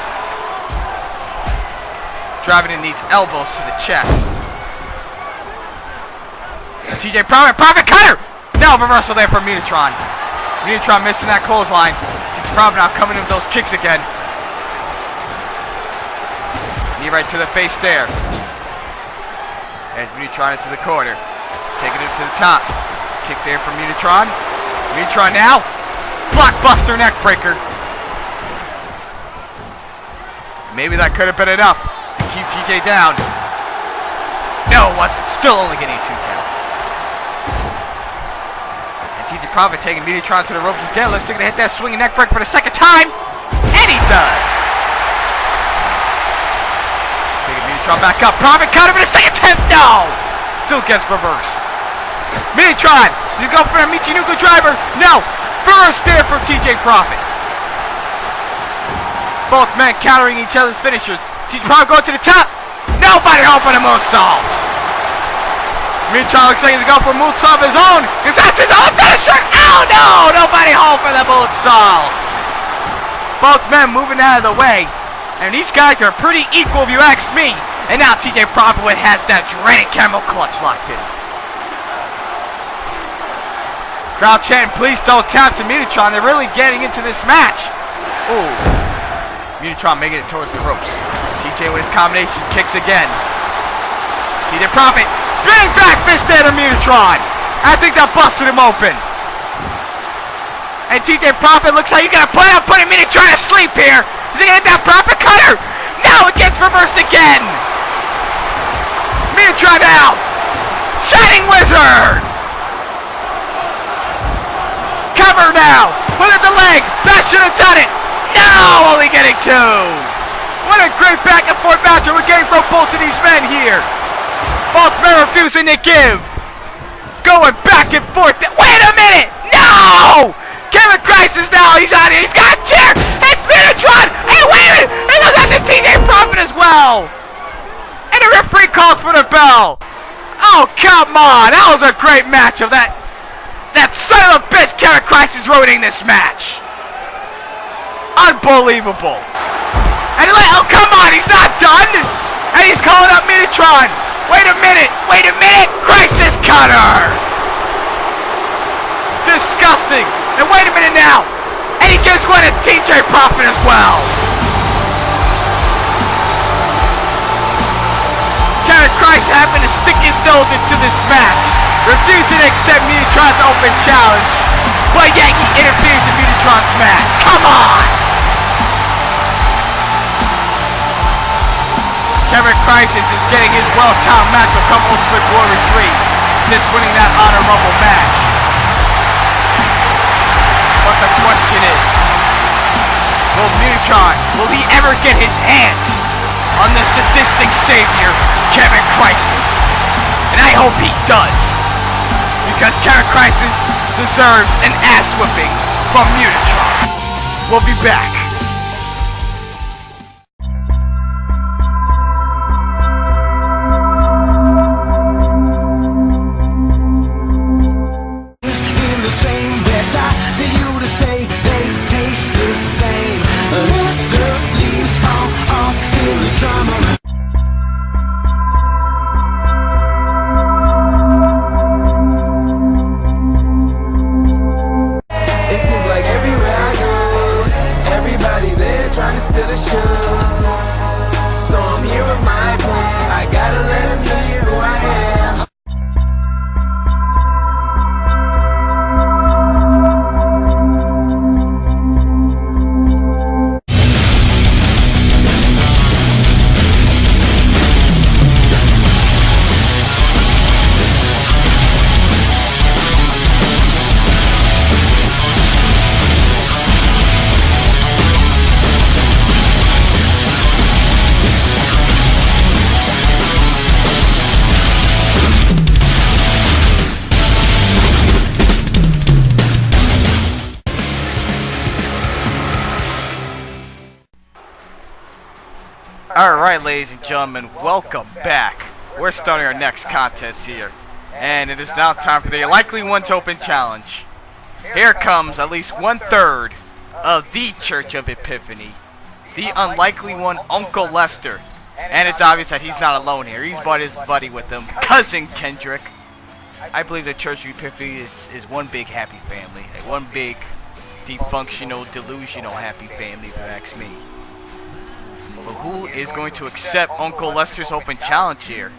driving in these elbows to the chest. TJ Profit cutter! Now reversal there from Mutatron. Mutatron missing that clothesline. TJ Profit now coming in with those kicks again. Knee right to the face there. And Mutatron into the corner. Taking him to the top. Kick there from Mutatron. Mutatron now. Blockbuster neck breaker. Maybe that could have been enough to keep TJ down. No, it wasn't. Still only getting a 2 count. And TJ Profit taking Mutatron to the ropes again. Looks like to hit that swinging neck breaker for the second time. And he does. Taking Mutatron back up. Profit cut him in the second attempt. No! Still gets reversed. Mutatron. You go for a Michinoku driver. No. Reverse there from TJ Profit. Both men countering each other's finishers. TJ Profit going to the top. Nobody home for the moonsault. Megatron looks like he's going for a moonsault of his own, because that's his own finisher. Oh no! Nobody home for the moonsault. Both men moving out of the way. And these guys are pretty equal if you ask me. And now TJ Profit has that dreaded camel clutch locked in. Crowd chanting, please don't tap to Megatron. They're really getting into this match. Ooh. Megatron making it towards the ropes. TJ with his combination kicks again. TJ Profit spinning back fist there to Megatron. I think that busted him open. And TJ Profit looks like he's gonna plan on putting Megatron to sleep here. Is he gonna hit that Profit cutter? No, it gets reversed again. Megatron down. Shining Wizard. Cover now. Put it the leg. That should have done it. No, only getting two. What a great back and forth match we're getting from both of these men here. Both men refusing to give. Going back and forth. Wait a minute. No. Kevin Crisis now. He's on it. He's got a chair. It's Megatron. Hey, wait a minute. It goes out to TJ Profit as well. And the referee calls for the bell. Oh, come on. That was a great match of that. That son of a bitch, Kevin Crisis, ruining this match. Unbelievable. And oh, come on, he's not done. And he's calling up Megatron. Wait a minute. Crisis cutter. Disgusting. And wait a minute now. And he gives one to TJ Profit as well. Kevin Crisis happened to stick his nose into this match, refusing to accept Megatron's open challenge, but yet he interferes in Megatron's match. Come on! Kevin Crisis is getting his well-timed match of Come Ultimate Warrior 3 since winning that Honor Rumble match. But the question is, will he ever get his hands on the sadistic savior, Kevin Crisis? And I hope he does, because Kevin Crisis deserves an ass whipping from Megatron. We'll be back. In the same breath, I tell you to say they taste the same. Let the leaves fall off in the summer. It seems like everywhere I go, everybody there trying to steal the show. So I'm here with my plan. I gotta let them hear who I am. Alright, ladies and gentlemen, welcome back. We're starting our next contest here. And it is now time for the Likely Ones Open Challenge. Here comes at least 1/3 of the Church of Epiphany, the unlikely one, Uncle Lester. And it's obvious that he's not alone here. He's brought his buddy with him, Cousin Kendrick. I believe the Church of Epiphany is one big happy family. Like one big dysfunctional, delusional happy family, if you ask me. But who is going to accept Uncle Lester's open challenge here?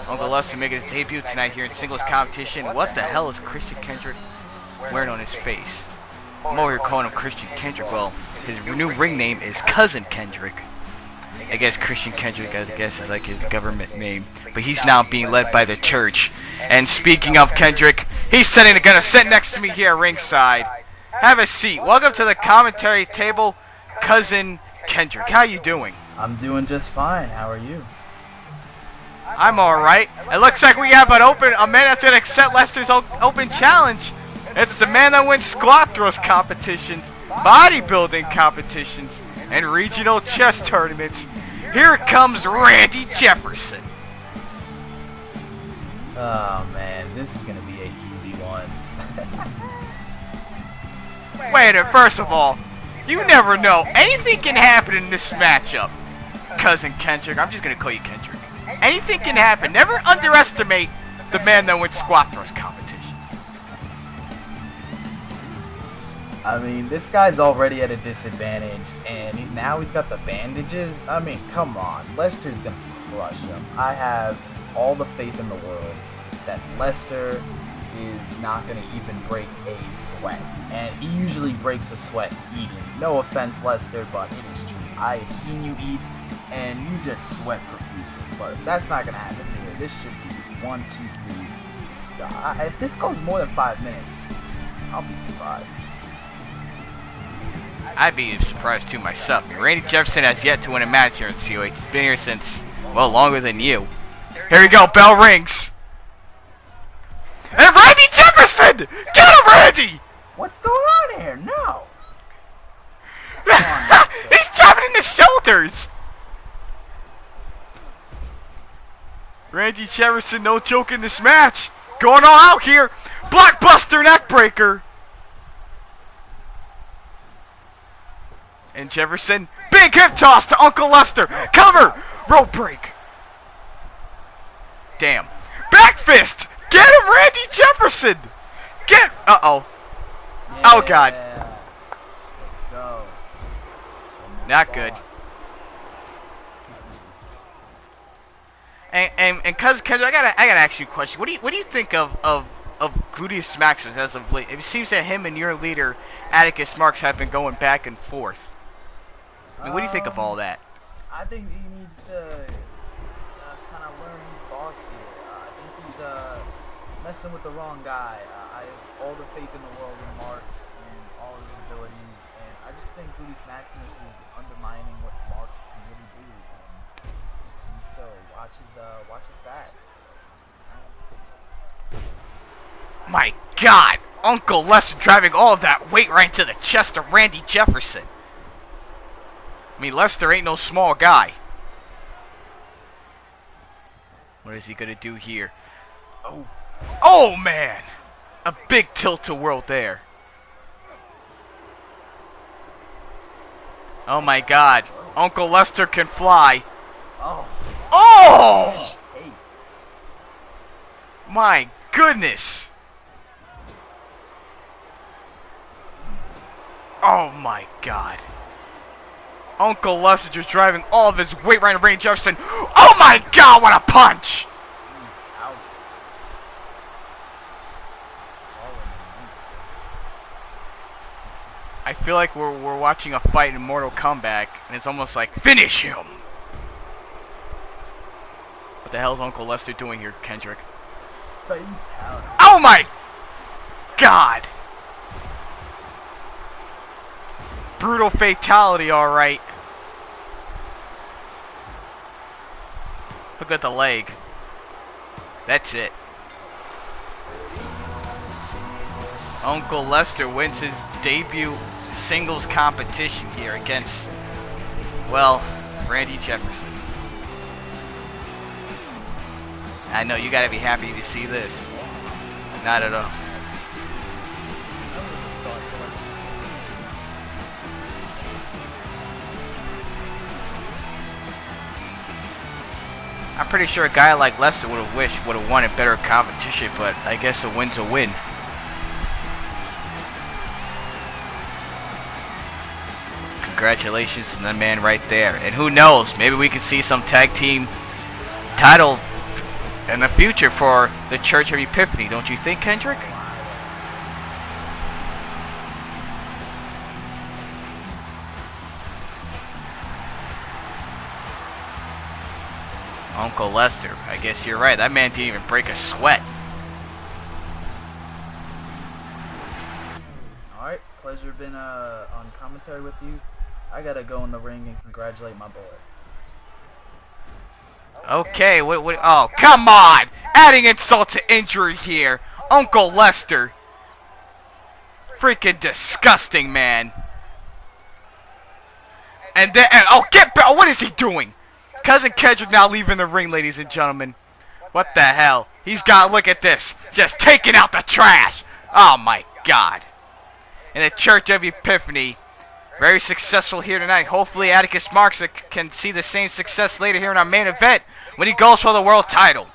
Uncle Lester making his debut tonight here in singles competition. What the hell is Christian Kendrick wearing on his face? I'm over here calling him Christian Kendrick. Well, his new ring name is Cousin Kendrick. I guess Christian Kendrick, I guess, is like his government name. But he's now being led by the church. And speaking of Kendrick, he's gonna sit next to me here ringside. Have a seat. Welcome to the commentary table, Cousin Kendrick. How you doing? I'm doing just fine. How are you? I'm alright. It looks like we have a man that's gonna accept Lester's open challenge. And It's the man that wins squat throws competitions, bodybuilding competitions, and regional chess tournaments. Here comes Randy Jefferson. Oh man, this is gonna be an easy one. Wait a minute, first of all, you never know. Anything can happen in this matchup. Cousin Kendrick, I'm just gonna call you Kendrick. Anything can happen. Never underestimate the man that wins squat throws competitions. I mean, this guy's already at a disadvantage, and now he's got the bandages. I mean, come on. Lester's gonna crush him. I have all the faith in the world that Lester is not gonna even break a sweat. And he usually breaks a sweat eating. No offense, Lester, but it is true. I have seen you eat, and you just sweat profusely. But that's not gonna happen here. This should be 1, 2, 3. If this goes more than 5 minutes, I'll be surprised. I'd be surprised too myself. I mean, Randy Jefferson has yet to win a match here at COH. He's been here since, well, longer than you. Here we go, bell rings. And Randy Jefferson! Get him, Randy! What's going on here? No! He's dropping in the shoulders! Randy Jefferson, no joke in this match. Going all out here. Blockbuster neckbreaker. And Jefferson, big hip toss to Uncle Lester. Cover, rope break. Damn. Back fist. Get him, Randy Jefferson. Get, uh-oh. Yeah. Oh, God. Go. Not good. And cuz I gotta ask you a question. What do you think of Gluteus Maximus as of late? It seems that him and your leader Atticus Marx have been going back and forth. I mean, what do you think of all that? I think he needs to kind of learn who's boss here. I think he's messing with the wrong guy. I have all the faith in the world in Marx and all of his abilities, and I just think Gluteus Maximus is undermining what Marx can really do. He needs to watch his back. My God, Uncle Lester driving all of that weight right into the chest of Randy Jefferson. I mean, Lester ain't no small guy. What is he gonna do here? Oh man! A big tilt-a-whirl there. Oh my God, Uncle Lester can fly. Oh! My goodness! Oh my God. Uncle Lester just driving all of his weight right into Randy Jefferson. Oh my God, what a punch! I feel like we're watching a fight in Mortal Kombat, and it's almost like, finish him! What the hell is Uncle Lester doing here, Kendrick? Oh my God! Brutal fatality, alright. Look at the leg. That's it. Uncle Lester wins his debut singles competition here against, well, Randy Jefferson. I know you gotta be happy to see this. Not at all. I'm pretty sure a guy like Lester would have wanted better competition, but I guess a win's a win. Congratulations to the man right there. And who knows, maybe we could see some tag team title in the future for the Church of Epiphany, don't you think, Kendrick? Uncle Lester, I guess you're right. That man didn't even break a sweat. Alright, pleasure being on commentary with you. I gotta go in the ring and congratulate my boy. Okay, oh, come on! Adding insult to injury here. Uncle Lester. Freaking disgusting, man. And then, what is he doing? Cousin Kendrick now leaving the ring, ladies and gentlemen. What the hell? He's got, look at this. Just taking out the trash. Oh my God. In the Church of Epiphany. Very successful here tonight. Hopefully Atticus Marx can see the same success later here in our main event when he goes for the world title.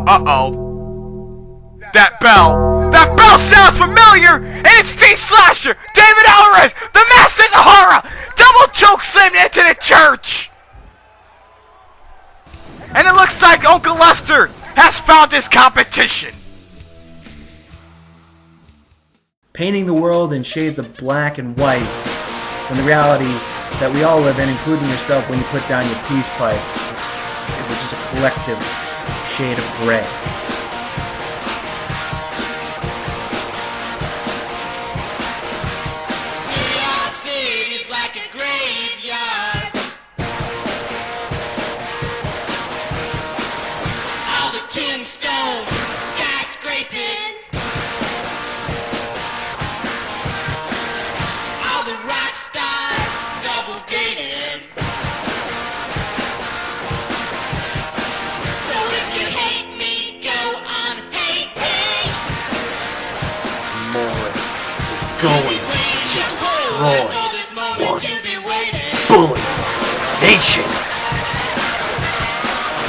Uh-oh. That bell sounds familiar, and it's D-Slasher, David Alvarez, the Master of Horror, double choke slammed into the church. And it looks like Uncle Lester has found his competition. Painting the world in shades of black and white, when the reality that we all live in, including yourself when you put down your peace pipe, is just a collective shade of gray. Going to destroy one bully nation.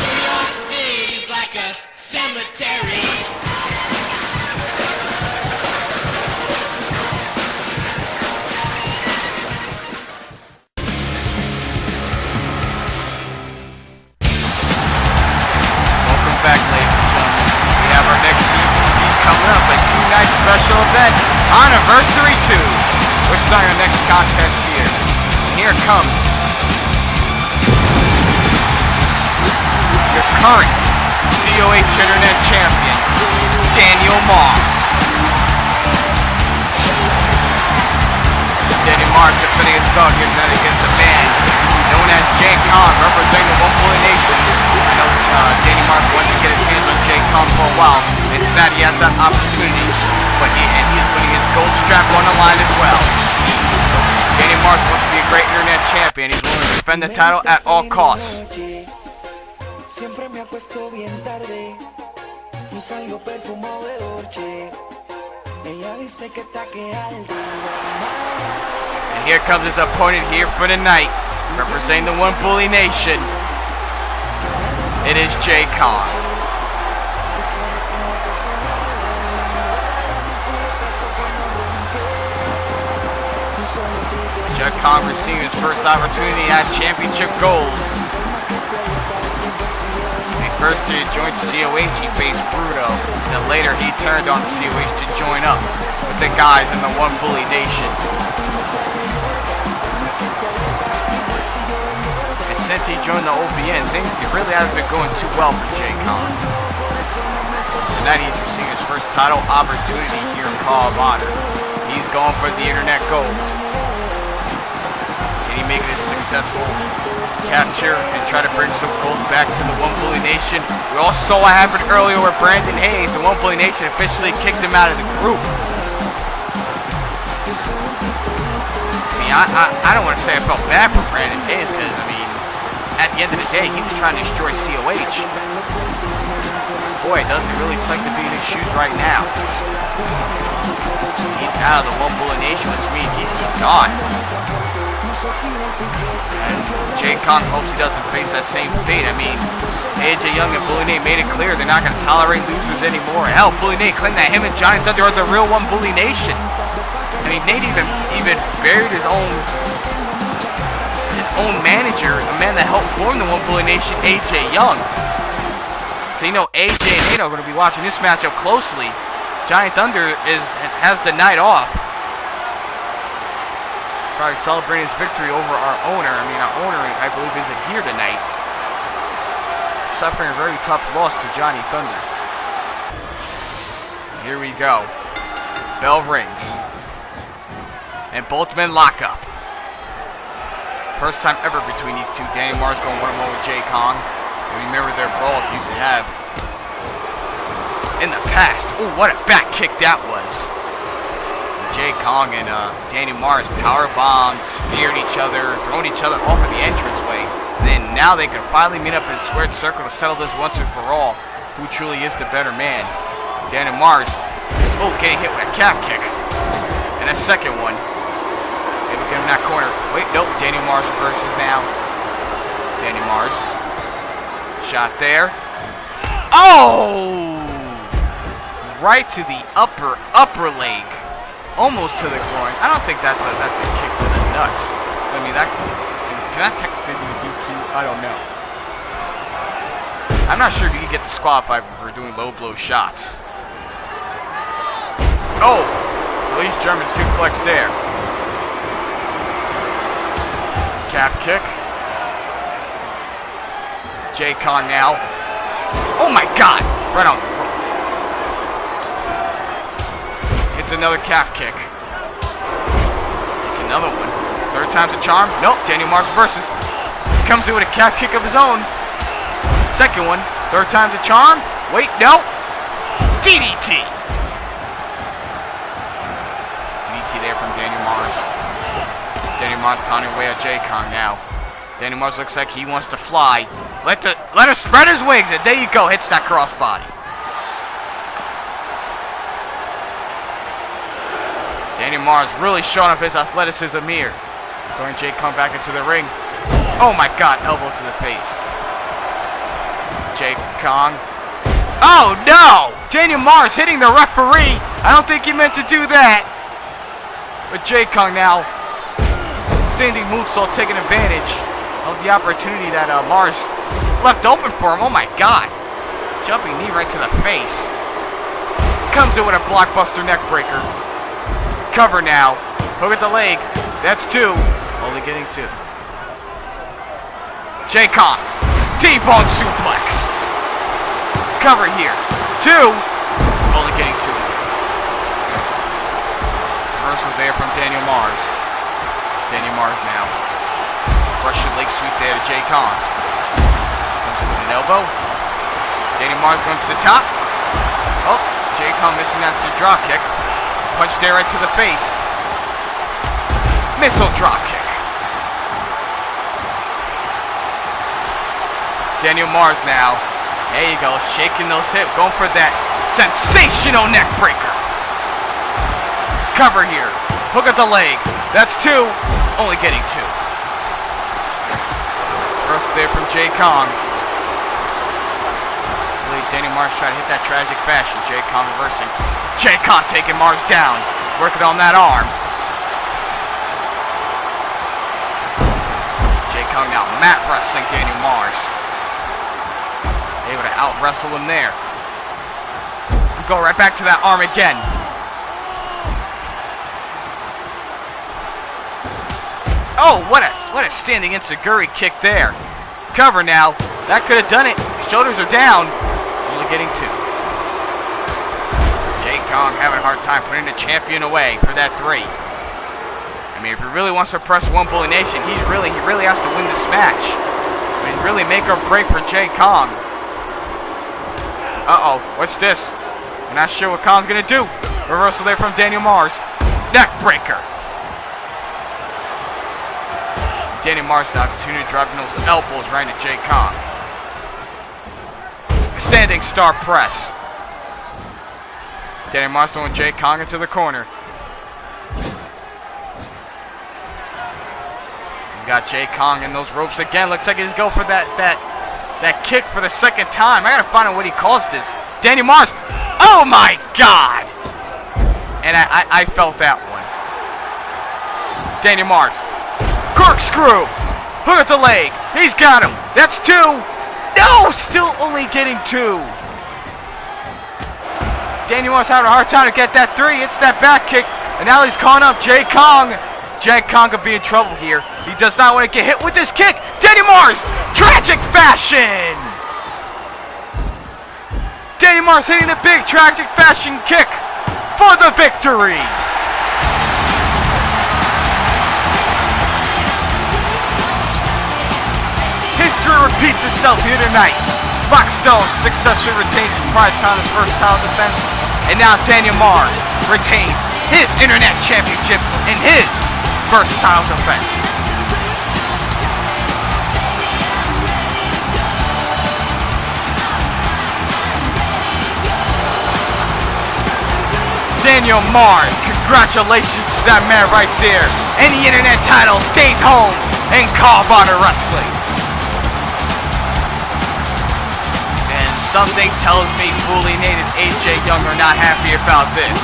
New York City's like a cemetery. Welcome back, ladies and gentlemen. We have our next CPD coming up, a 2-night special event. HonorVersary 2. We're starting our next contest here. And here comes your current COH Internet Champion, Marx. Marx defending his belt here tonight against a man known as Jay Khan, representing the One Bully Nation. I know Marx wanted to get his hands on Jay Khan for a while. Instead, he has that opportunity. But he is putting his gold strap on the line as well. Marx wants to be a great internet champion. He's willing to defend the title at all costs. And here comes his opponent here for the night, representing the One Bully Nation. It is Jay Khan. Jay Khan received his first opportunity at Championship Gold. When he first joined COH, he faced Bruto. Then later he turned on COH to join up with the guys in the One Bully Nation. And since he joined the OBN, things really haven't been going too well for Jay Khan. Tonight he's receiving his first title opportunity here in Call of Honor. He's going for the Internet Gold. Can he make it a successful capture and try to bring some gold back to the One Bully Nation? We all saw what happened earlier with Brandon Haze. The One Bully Nation officially kicked him out of the group. I mean, I don't want to say I felt bad for Brandon Haze because, I mean, at the end of the day, he was trying to destroy COH. Boy, doesn't it really suck to be in his shoes right now. He's out of the One Bully Nation, which means he's gone. And Jay Khan hopes he doesn't face that same fate. I mean, AJ Young and Bully Nate made it clear they're not going to tolerate losers anymore. Hell, Bully Nate claimed that him and Johnny Thunder are the real One Bully Nation. I mean, Nate even buried his own manager, a man that helped form the One Bully Nation, AJ Young. So you know AJ and Nate are going to be watching this matchup closely. Johnny Thunder has the night off. Probably celebrating his victory over our owner. I mean, our owner, I believe, isn't here tonight. Suffering a very tough loss to Johnny Thunder. Here we go. Bell rings. And both men lock up. First time ever between these two. Danny Marx going 1-on-1 with Jay Khan. And remember their brawl used to have in the past. Ooh, what a back kick that was. Jay Kong and Danny Marks power bombed, speared each other, thrown each other off of the entranceway. Then now they can finally meet up in a squared circle to settle this once and for all. Who truly is the better man? Danny Marks, getting hit with a calf kick. And a second one. They will get him in that corner. Wait, nope, Danny Marks reverses now. Danny Marks. Shot there. Oh! Right to the upper leg. Almost to the groin. I don't think that's a kick to the nuts. I mean, can that technically be a DQ? I don't know. I'm not sure if you can get disqualified for doing low blow shots. Oh! At least German suplex there. Calf kick. Jay Kong now. Oh my god! Right on. Hits another calf kick. Hits another one. Third time's a charm. Nope. Danny Marks reverses. Comes in with a calf kick of his own. Second one. Third time's a charm. Wait, no. DDT. DDT there from Danny Marks. Danny Marks pounding away at Jay Kong now. Danny Marks looks like he wants to fly. Let him spread his wings, and there you go. Hits that crossbody. Danny Marks really showing off his athleticism here. Throwing Jay Kong back into the ring. Oh my god, elbow to the face. Jay Kong. Oh no! Danny Marks hitting the referee. I don't think he meant to do that. But Jay Kong now. Standing moonsault taking advantage of the opportunity that Marks left open for him. Oh my god. Jumping knee right to the face. Comes in with a blockbuster neck breaker. Cover now. Hook at the leg. That's two. Only getting two. Jay Kong. T-bone suplex. Cover here. Two. Only getting two. Reversal there from Daniel Marks. Daniel Marks now. Russian leg sweep there to Jay Kong. Comes in with an elbow. Daniel Marks going to the top. Oh, Jay Kong missing that drop kick. Punch there right to the face. Missile drop kick. Daniel Marks now. There you go, shaking those hips, going for that sensational neck breaker. Cover here. Hook at the leg. That's two. Only getting two. First there from Jay Kong. Danny Marks trying to hit that tragic fashion. Jay Kong reversing. Jay Kong taking Marks down. Working on that arm. Jay Kong now mat wrestling Daniel Marks. Able to out wrestle him there. Go right back to that arm again. Oh, what a standing enziguri kick there. Cover now. That could have done it. Shoulders are down. Only getting two. Jay Kong having a hard time putting the champion away for that three. I mean, if he really wants to press One Bully Nation, he really has to win this match. I mean, really make or break for Jay Kong. Uh-oh, what's this? I'm not sure what Kong's gonna do. Reversal there from Daniel Marks. Neck breaker. Daniel Marks now continuing driving those elbows right into Jay Kong. Standing star press. Daniel Marks throwing Jay Kong into the corner. He's got Jay Kong in those ropes again. Looks like he's going for that kick for the second time. I gotta find out what he calls this. Daniel Marks. Oh my god! And I felt that one. Daniel Marks. Corkscrew. Hook at the leg. He's got him. That's two. No! Still only getting two. Daniel Marks having a hard time to get that three. It's that back kick. And now he's calling up Jay Kong. Jay Kong could be in trouble here. He does not want to get hit with this kick. Daniel Marks! Tragic fashion! Daniel Marks hitting the big tragic fashion kick for the victory. History repeats itself here tonight. Rockstone successfully retains his Pride Championship first title defense, and now Daniel Marks retains his Internet Championship in his first title defense. Daniel Marx, congratulations to that man right there. And the Internet title stays home in Call of Honor Wrestling. And something tells me Fully Nate and AJ Young are not happy about this.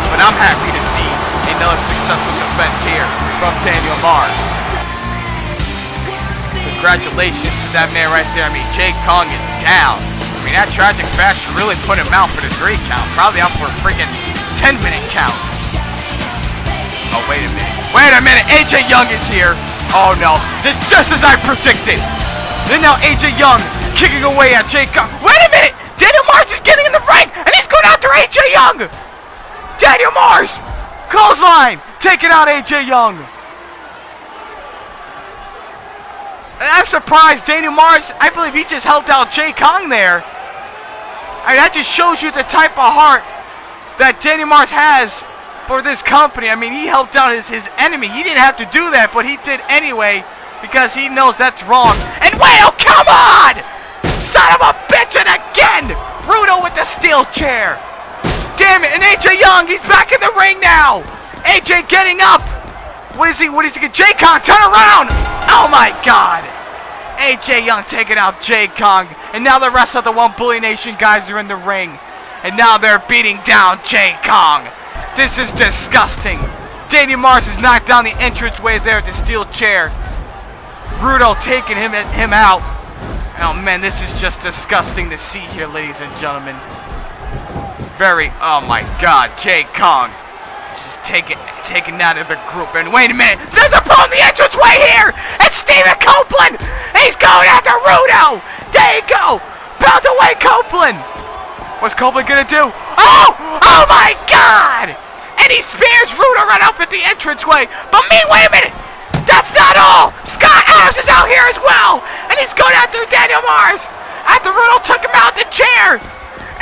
But I'm happy to see another successful defense here from Daniel Marx. Congratulations to that man right there. I mean, Jay Kong is down. I mean, that tragic fashion really put him out for the 3 count. Probably out for a freaking 10-minute count. Oh, wait a minute. Wait a minute. AJ Young is here. Oh, no. This just as I predicted. Then now AJ Young kicking away at Jay Kong. Wait a minute. Daniel Marx is getting in the ring, and he's going after AJ Young. Daniel Marx. Clothesline. Taking out AJ Young. And I'm surprised Daniel Marx, I believe he just helped out Jay Kong there. I mean, that just shows you the type of heart that Daniel Marx has for this company. I mean, he helped out his enemy. He didn't have to do that, but he did anyway because he knows that's wrong. And well, come on! Son of a bitch, and again! Rudo with the steel chair. Damn it, and AJ Young, he's back in the ring now. AJ getting up. What is he get? Jay Kong, turn around! Oh my God! AJ Young taking out Jay Kong, and now the rest of the One Bully Nation guys are in the ring, and now they're beating down Jay Kong. This is disgusting. Daniel Marx has knocked down the entranceway there at the steel chair. Rudo taking him out. Oh man, this is just disgusting to see here, ladies and gentlemen. Oh my God, Jay Kong. Taken out of the group. And wait a minute, there's a ball in the entranceway here! It's Stephen Copeland! He's going after Rudo! There you go! Bound away Copeland! What's Copeland gonna do? Oh my God! And he spears Rudo right up at the entranceway. But wait a minute! That's not all! Scott Adams is out here as well! And he's going after Daniel Marx! After Rudo took him out the chair!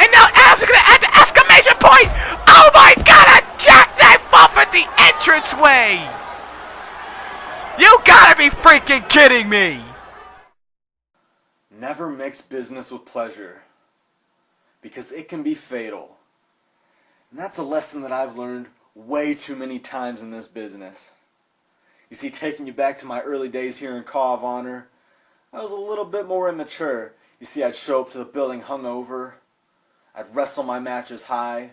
And now Adams is gonna add the exclamation point! Oh my God! A jackknife off at the entranceway! You gotta be freaking kidding me! Never mix business with pleasure, because it can be fatal. And that's a lesson that I've learned way too many times in this business. You see, taking you back to my early days here in Call of Honor, I was a little bit more immature. You see, I'd show up to the building hungover. I'd wrestle my matches high.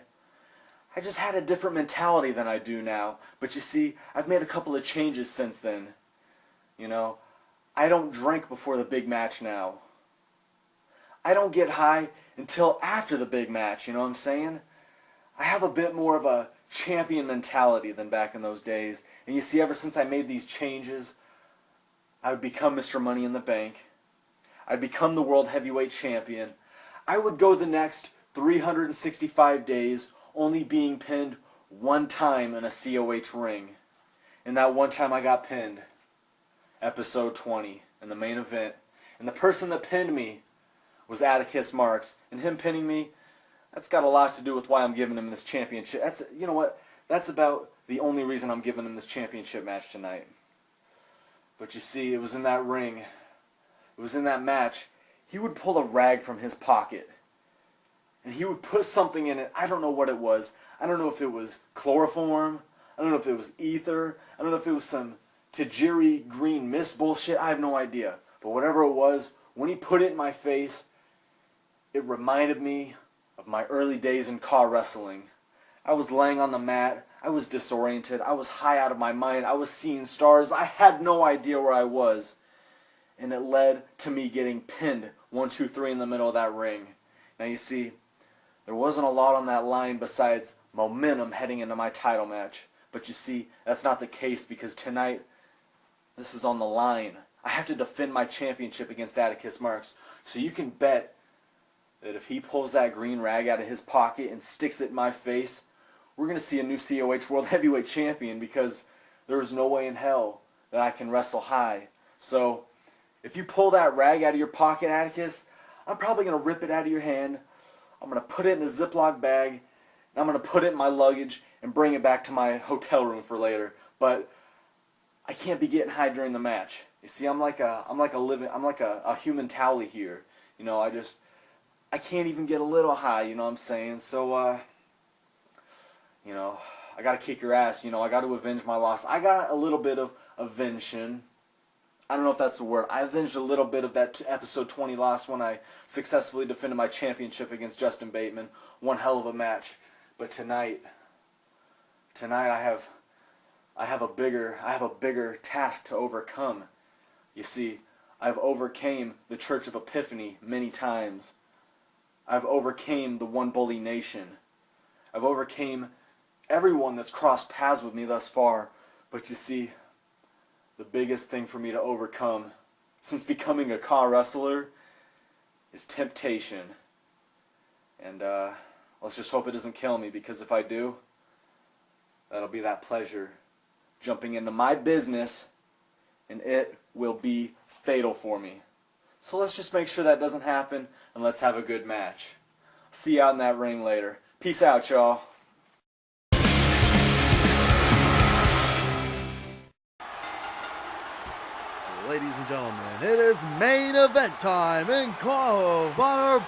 I just had a different mentality than I do now. But you see, I've made a couple of changes since then. You know, I don't drink before the big match now. I don't get high until after the big match, you know what I'm saying? I have a bit more of a champion mentality than back in those days. And you see, ever since I made these changes, I would become Mr. Money in the Bank. I'd become the World Heavyweight Champion. I would go the next 365 days only being pinned one time in a COH ring. And that one time I got pinned. Episode 20 in the main event. And the person that pinned me was Atticus Marx. And him pinning me, that's got a lot to do with why I'm giving him this championship. You know what? That's about the only reason I'm giving him this championship match tonight. But you see, it was in that ring. It was in that match. He would pull a rag from his pocket. And he would put something in it. I don't know what it was. I don't know if it was chloroform. I don't know if it was ether. I don't know if it was some Tajiri green mist bullshit. I have no idea. But whatever it was, when he put it in my face, it reminded me of my early days in car wrestling. I was laying on the mat. I was disoriented. I was high out of my mind. I was seeing stars. I had no idea where I was. And it led to me getting pinned 1, 2, 3 in the middle of that ring. Now you see, there wasn't a lot on that line besides momentum heading into my title match. But you see, that's not the case because tonight, this is on the line. I have to defend my championship against Atticus Marx. So you can bet that if he pulls that green rag out of his pocket and sticks it in my face, we're going to see a new COH World Heavyweight Champion because there is no way in hell that I can wrestle high. So If you pull that rag out of your pocket, Atticus, I'm probably going to rip it out of your hand. I'm going to put it in a Ziploc bag, and I'm going to put it in my luggage and bring it back to my hotel room for later. But I can't be getting high during the match. You see, I'm like a human towel here. You know, I can't even get a little high, you know what I'm saying? So, you know, I gotta kick your ass, you know, I gotta avenge my loss. I got a little bit of avention. I don't know if that's a word. I avenged a little bit of that episode 20 loss when I successfully defended my championship against Justin Bateman. One hell of a match. But tonight I have a bigger task to overcome. You see, I've overcame the Church of Epiphany many times. I've overcame the One Bully Nation. I've overcame everyone that's crossed paths with me thus far. But you see, the biggest thing for me to overcome since becoming a car wrestler is temptation. And let's just hope it doesn't kill me, because if I do, that'll be that pleasure jumping into my business, and it will be fatal for me. So let's just make sure that doesn't happen, and let's have a good match. See you out in that ring later. Peace out, y'all. Ladies and gentlemen, it is main event time in COH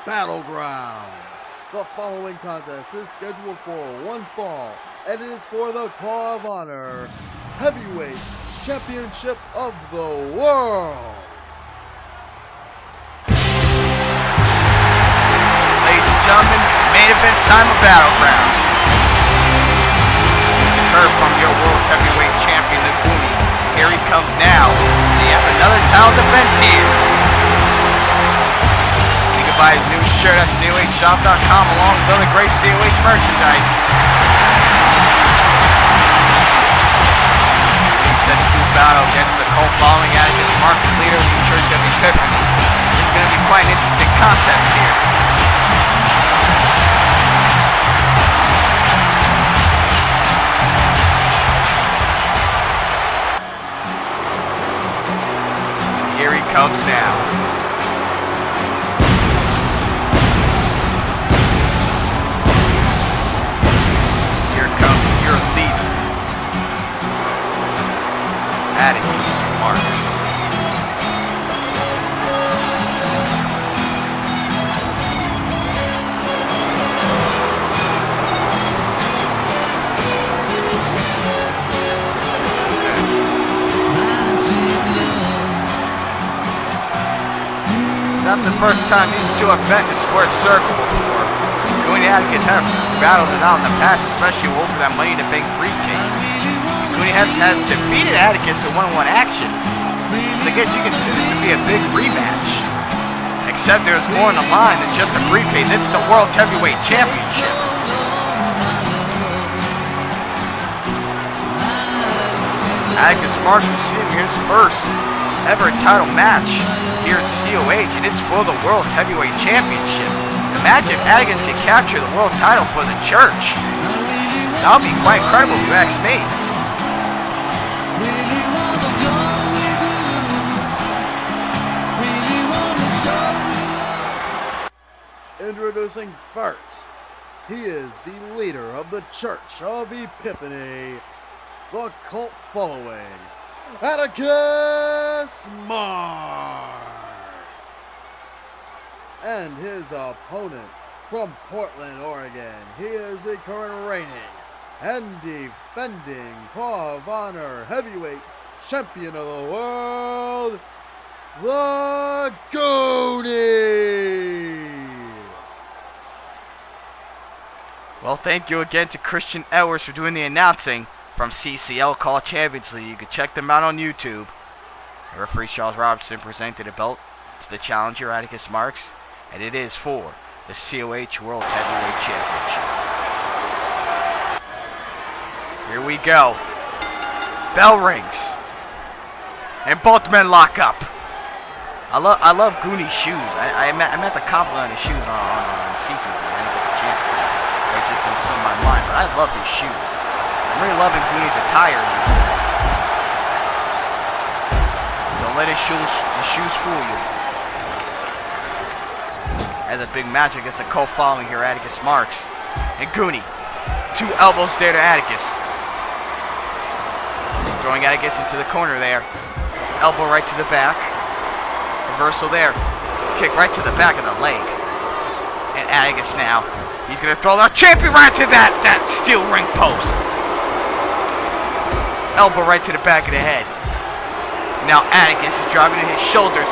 BattleGround. The following contest is scheduled for one fall, and it is for the COH Heavyweight Championship of the World. Ladies and gentlemen, main event time of Battleground. Heard from your World Heavyweight Champion, the Goonie. Here he comes now. He has another title defense here. You can buy his new shirt at COHshop.com along with other great COH merchandise. He set to do battle against the cult following Atticus, Marx, leader of the Church of Epiphany. It's going to be quite an interesting contest here. Here he comes now. Here comes your leader, Atticus, Marx. Not the first time these two have met in a squared circle before. Goonie and Atticus have battled it out in the past, especially over that Money in the Bank briefcase. Goonie has defeated Atticus in one-on-one action, so I guess you consider it to be a big rematch. Except there's more on the line than just a briefcase. It's the World Heavyweight Championship. Atticus Marx receiving his first ever title match here at COH, and it's for the World Heavyweight Championship. Imagine if Atticus can capture the world title for the church. That would be quite incredible if you ask me. Introducing first, he is the leader of the Church of Epiphany, the cult following Atticus Marx. And his opponent from Portland, Oregon, he is the current reigning and defending COH Heavyweight Champion of the World, the Goonie. Well, thank you again to Christian Edwards for doing the announcing from CCL COH Champions League. You can check them out on YouTube. Referee Charles Robertson presented a belt to the challenger Atticus Marx, and it is for the COH World Heavyweight Championship. Here we go. Bell rings, and both men lock up. I love Goonie's shoes. I meant to compliment his shoes on Secret. I didn't get the chance to. It's just in some of my mind, but I love his shoes. I'm really loving Goonie's attire. Don't let his shoes fool you. Has a big match against the co-following here, Atticus, Marx, and Goonie. 2 elbows there to Atticus. Throwing Atticus into the corner there. Elbow right to the back. Reversal there. Kick right to the back of the leg. And Atticus now. He's going to throw the champion right to that steel ring post. Elbow right to the back of the head. Now Atticus is driving in his shoulders.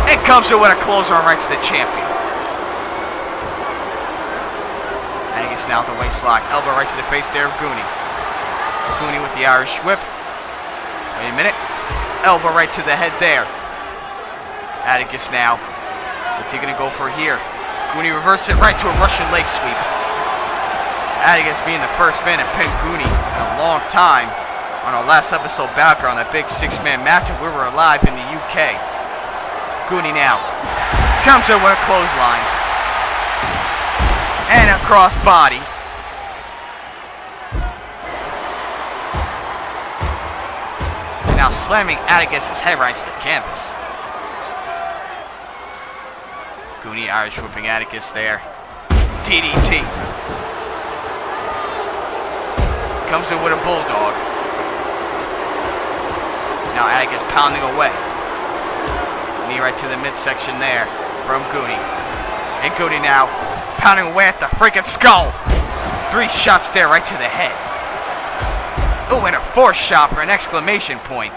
And comes in with a clothesline right to the champion. Atticus now at the waist lock. Elbow right to the face there of Goonie. Goonie with the Irish whip. Wait a minute. Elbow right to the head there. Atticus now. What's he going to go for here? Goonie reverses it right to a Russian leg sweep. Atticus being the first man to pin Goonie in a long time. On our last episode Battleground, that big 6-man match if we were alive in the UK. Goonie now comes in with a clothesline. And a cross body. And now slamming Atticus' head right to the canvas. Goonie Irish whipping Atticus there. DDT. Comes in with a bulldog. Now Atticus pounding away. Knee right to the midsection there from Goonie. And Goonie now pounding away at the freaking skull. 3 shots there right to the head. Oh, and a 4th shot for an exclamation point.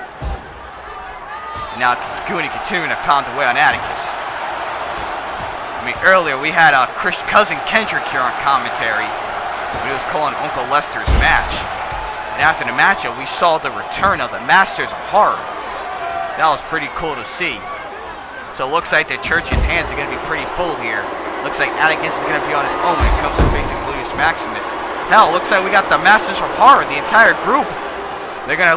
And now Goonie continuing to pound away on Atticus. I mean, earlier we had cousin Kendrick here on commentary. He was calling Uncle Lester's match. And after the matchup, we saw the return of the Masters of Horror. That was pretty cool to see. So it looks like the church's hands are going to be pretty full here. Looks like Atticus is going to be on his own when it comes to facing Gluteus Maximus. Hell, looks like we got the Masters of Horror, the entire group.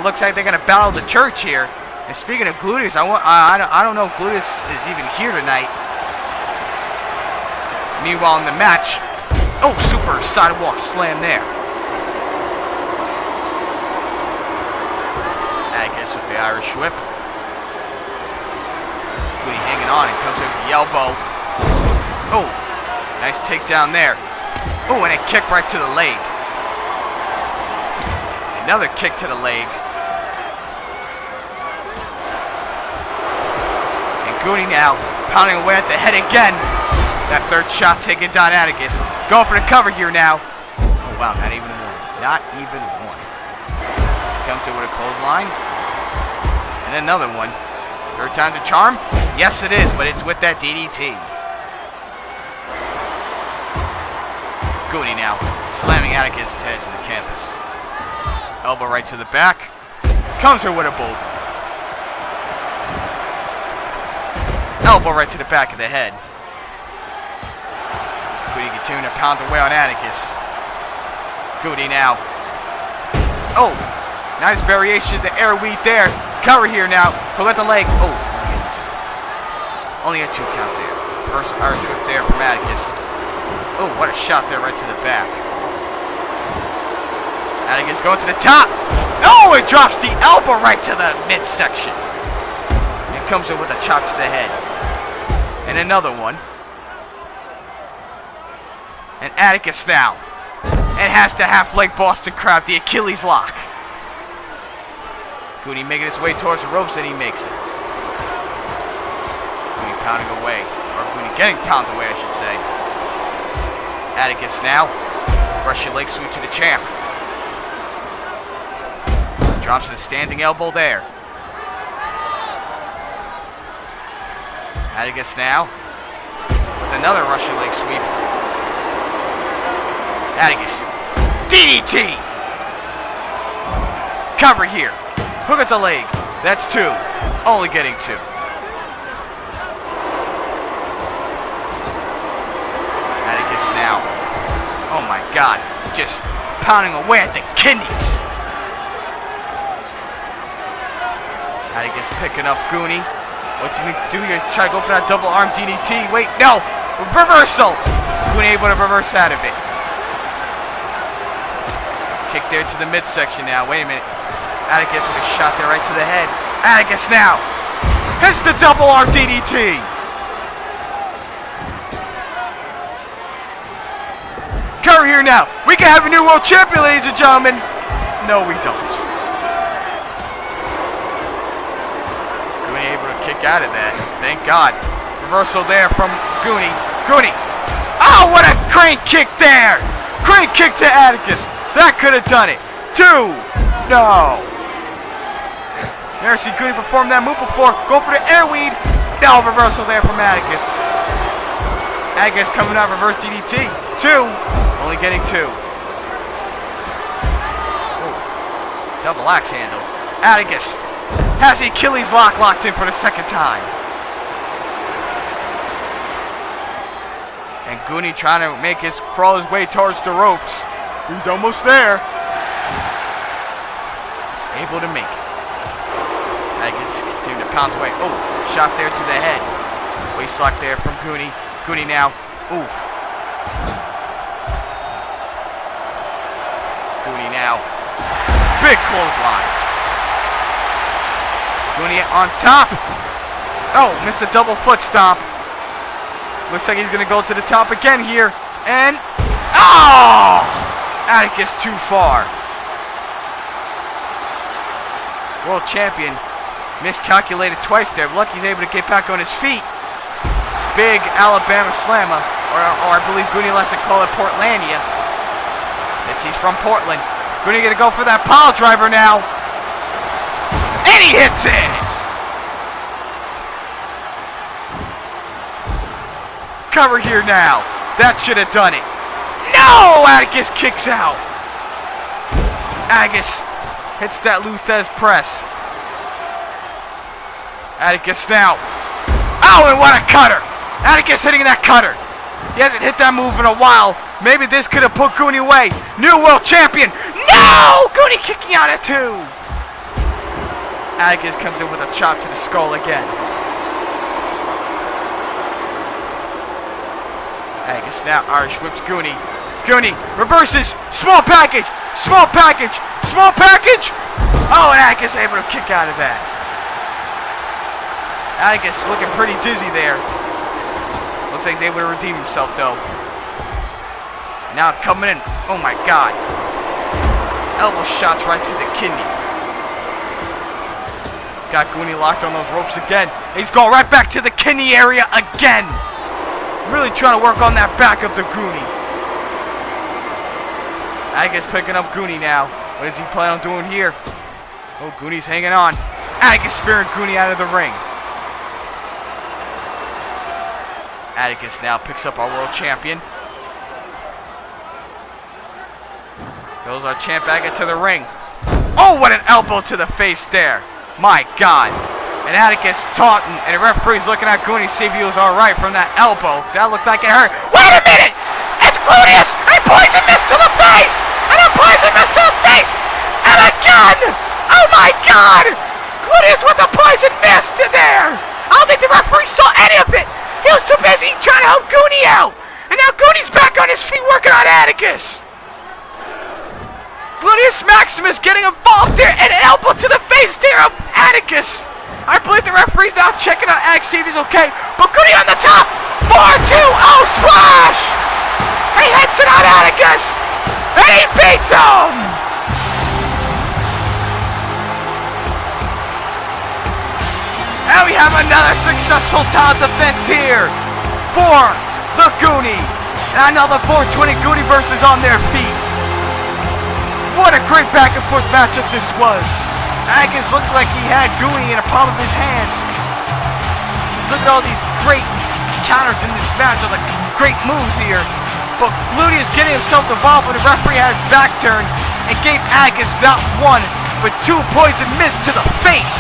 Looks like they're going to battle the church here. And speaking of Gluteus, I don't know if Gluteus is even here tonight. Meanwhile in the match, oh, super sidewalk slam there. Atticus with the Irish whip. Goonie hanging on and comes in with the elbow. Oh, nice takedown there. Oh, and a kick right to the leg. Another kick to the leg. And Goonie now pounding away at the head again. That 3rd shot taking down Atticus. He's going for the cover here now. Oh, wow, not even one. Not even one. Comes in with a clothesline. And another one. 3rd time to charm? Yes, it is, but it's with that DDT. Goonie now slamming Atticus' head to the canvas. Elbow right to the back. Comes in with a bulldog. Elbow right to the back of the head. Goonie continuing to pound away on Atticus. Goonie now. Oh, nice variation of the air weed there. Cover here now. Pull at the leg. Oh, only a 2 count there. First Irish whip there from Atticus. Oh, what a shot there right to the back. Atticus going to the top. Oh, it drops the elbow right to the midsection. It comes in with a chop to the head. And another one. And Atticus now. And has to half-leg Boston Crab, the Achilles lock. Goonie making his way towards the ropes, and he makes it. Goonie pounding away. Or Goonie getting pounded away, I should say. Atticus now. Russian leg sweep to the champ. Drops the standing elbow there. Atticus now. With another Russian leg sweep. Atticus. DDT! Cover here. Hook at the leg. That's 2. Only getting 2. Atticus now. Oh my god. Just pounding away at the kidneys. Atticus picking up Goonie. What do you do here? Try to go for that double arm DDT. Wait, no! Reversal! Goonie able to reverse out of it. Kick there to the midsection now. Wait a minute. Atticus with a shot there right to the head. Atticus now. Hits the double arm DDT. Cover here now. We can have a new world champion, ladies and gentlemen. No, we don't. Goonie able to kick out of that. Thank God. Reversal there from Goonie. Goonie. Oh, what a crane kick there. Crane kick to Atticus. That could have done it. 2. No. Never seen Goonie perform that move before. Go for the airweed. No, reversal there from Atticus. Atticus coming out, reverse DDT. 2. Only getting 2. Ooh. Double axe handle. Atticus has the Achilles lock locked in for the second time. And Goonie trying to crawl his way towards the ropes. He's almost there. Able to make it. Atticus continuing to pound away. Oh, shot there to the head. Waist lock there from Goonie. Goonie now. Ooh. Goonie now. Big clothesline. Goonie on top. Oh, missed a double foot stomp. Looks like he's going to go to the top again here. And, oh! Atticus too far. World champion miscalculated twice there. Lucky he's able to get back on his feet. Big Alabama slammer. Or I believe Goonie likes to call it Portlandia. Since he's from Portland. Goonie going to go for that pile driver now. And he hits it! Cover here now. That should have done it. No! Atticus kicks out. Atticus hits that Luthez press. Atticus now. Oh, and what a cutter! Atticus hitting that cutter. He hasn't hit that move in a while. Maybe this could have put Goonie away. New world champion. No! Goonie kicking out at 2. Atticus comes in with a chop to the skull again. Atticus now Irish whips Goonie. Goonie reverses. Small package. Small package. Small package. Oh, and Atticus able to kick out of that. Atticus looking pretty dizzy there. Looks like he's able to redeem himself though. Now coming in. Oh my God. Elbow shots right to the kidney. He's got Goonie locked on those ropes again. He's going right back to the kidney area again. Really trying to work on that back of the Goonie. Atticus picking up Goonie now. What does he plan on doing here? Oh, Goonie's hanging on. Atticus spearing Goonie out of the ring. Atticus now picks up our world champion. Goes our champ back into the ring. Oh, what an elbow to the face there. My God. And Atticus taunting, and the referee's looking at Goonie to see if he was alright from that elbow. That looked like it hurt. Wait a minute! It's Gluteus! And poison mist to the face! And a poison mist to the face! And again! Oh my God! Gluteus with the poison mist in there! I don't think the referee saw any of it! He was too busy trying to help Goonie out! And now Goonie's back on his feet working on Atticus! Gluteus Maximus getting involved there, and an elbow to the face there of Atticus! I believe the referee's now checking out Atticus, see if he's okay. But Goonie on the top! 4-2! Oh, splash! He hits it on Atticus! And he beats him! And we have another successful talent event here for the Goonie. And another 420 Goonie versus on their feet. What a great back and forth matchup this was. Atticus looked like he had Goonie in the palm of his hands. Look at all these great counters in this match, all the great moves here. But Gluteus getting himself involved when the referee had his back turned and gave Atticus not 1, but 2 poison mists to the face.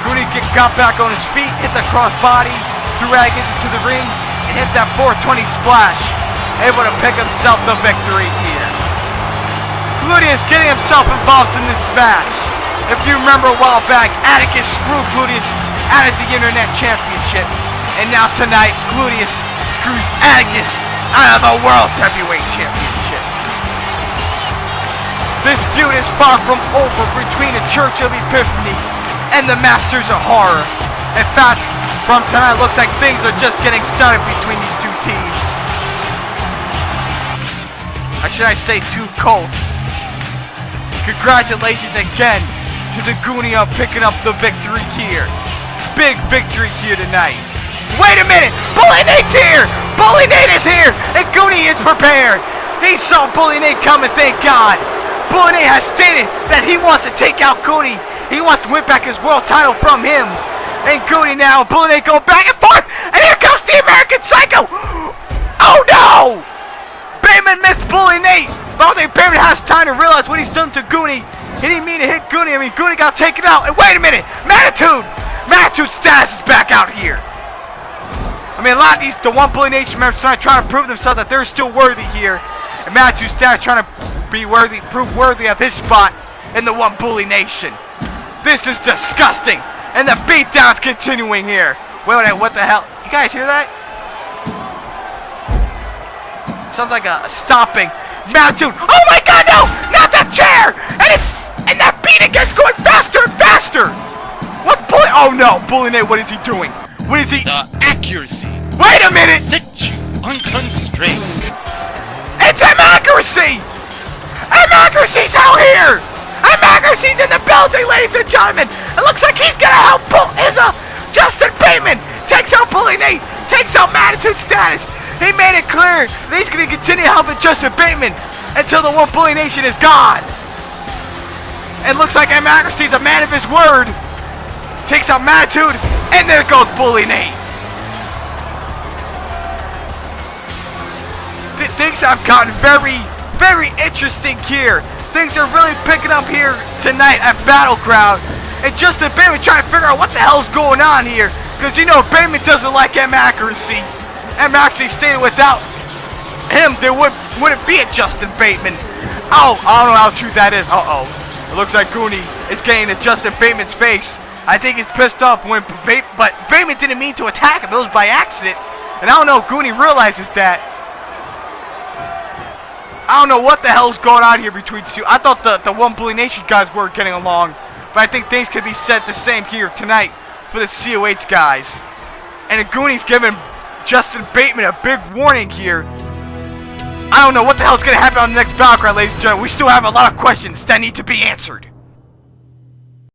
Goonie got back on his feet, hit the crossbody, threw Atticus into the ring, and hit that 420 splash. Able to pick himself the victory here. Gluteus getting himself involved in this match. If you remember a while back, Atticus screwed Gluteus out of the Internet Championship. And now tonight, Gluteus screws Atticus out of the World Heavyweight Championship. This feud is far from over between the Church of Epiphany and the Masters of Horror. In fact, from tonight, it looks like things are just getting started between these two teams. Or should I say two Colts. Congratulations again to the Goonie on picking up the victory here. Big victory here tonight. Wait a minute! Bully Nate's here! Bully Nate is here! And Goonie is prepared! He saw Bully Nate coming, thank God! Bully Nate has stated that he wants to take out Goonie. He wants to win back his world title from him. And Goonie now, Bully Nate going back and forth! And here comes the American Psycho! Oh no! Bateman missed Bully Nate! But I don't think Bateman has time to realize what he's done to Goonie. He didn't mean to hit Goonie. I mean, Goonie got taken out. And wait a minute! Magnitude status is back out here. I mean, a lot of these, the One Bully Nation members trying to prove themselves that they're still worthy here. And Magnitude status trying to prove worthy of his spot in the One Bully Nation. This is disgusting. And the beatdown's continuing here. Wait, what the hell? You guys hear that? Sounds like a stomping. Magnitude. Oh my God, no! Not that chair! And that beating gets going faster and faster! What Bully? Oh no, Bully Nate, what is he doing? What is he? The accuracy. Wait a minute! Set you unconstrained. It's accuracy! Accuracy's out here! Accuracy's in the building, ladies and gentlemen! It looks like he's gonna help Justin Bateman! Takes out Bully Nate! Takes out Magnitude status! He made it clear that he's gonna continue helping Justin Bateman until the One Bully Nation is gone! It looks like Accuracy's a man of his word! Takes out Magnitude, and there goes Bully Nate. Things have gotten very, very interesting here. Things are really picking up here tonight at Battleground. And Justin Bateman trying to figure out what the hell's going on here. Because you know Bateman doesn't like Accuracy. Accuracy stated without him there wouldn't be a Justin Bateman. Oh, I don't know how true that is. Uh-oh. It looks like Goonie is getting to Justin Bateman's face. I think he's pissed off but Bateman didn't mean to attack him. It was by accident. And I don't know if Goonie realizes that. I don't know what the hell's going on here between the two. I thought the One Bully Nation guys were getting along. But I think things could be said the same here tonight for the COH guys. And Goonie's giving Justin Bateman a big warning here. I don't know what the hell's going to happen on the next Battleground, ladies and gentlemen. We still have a lot of questions that need to be answered.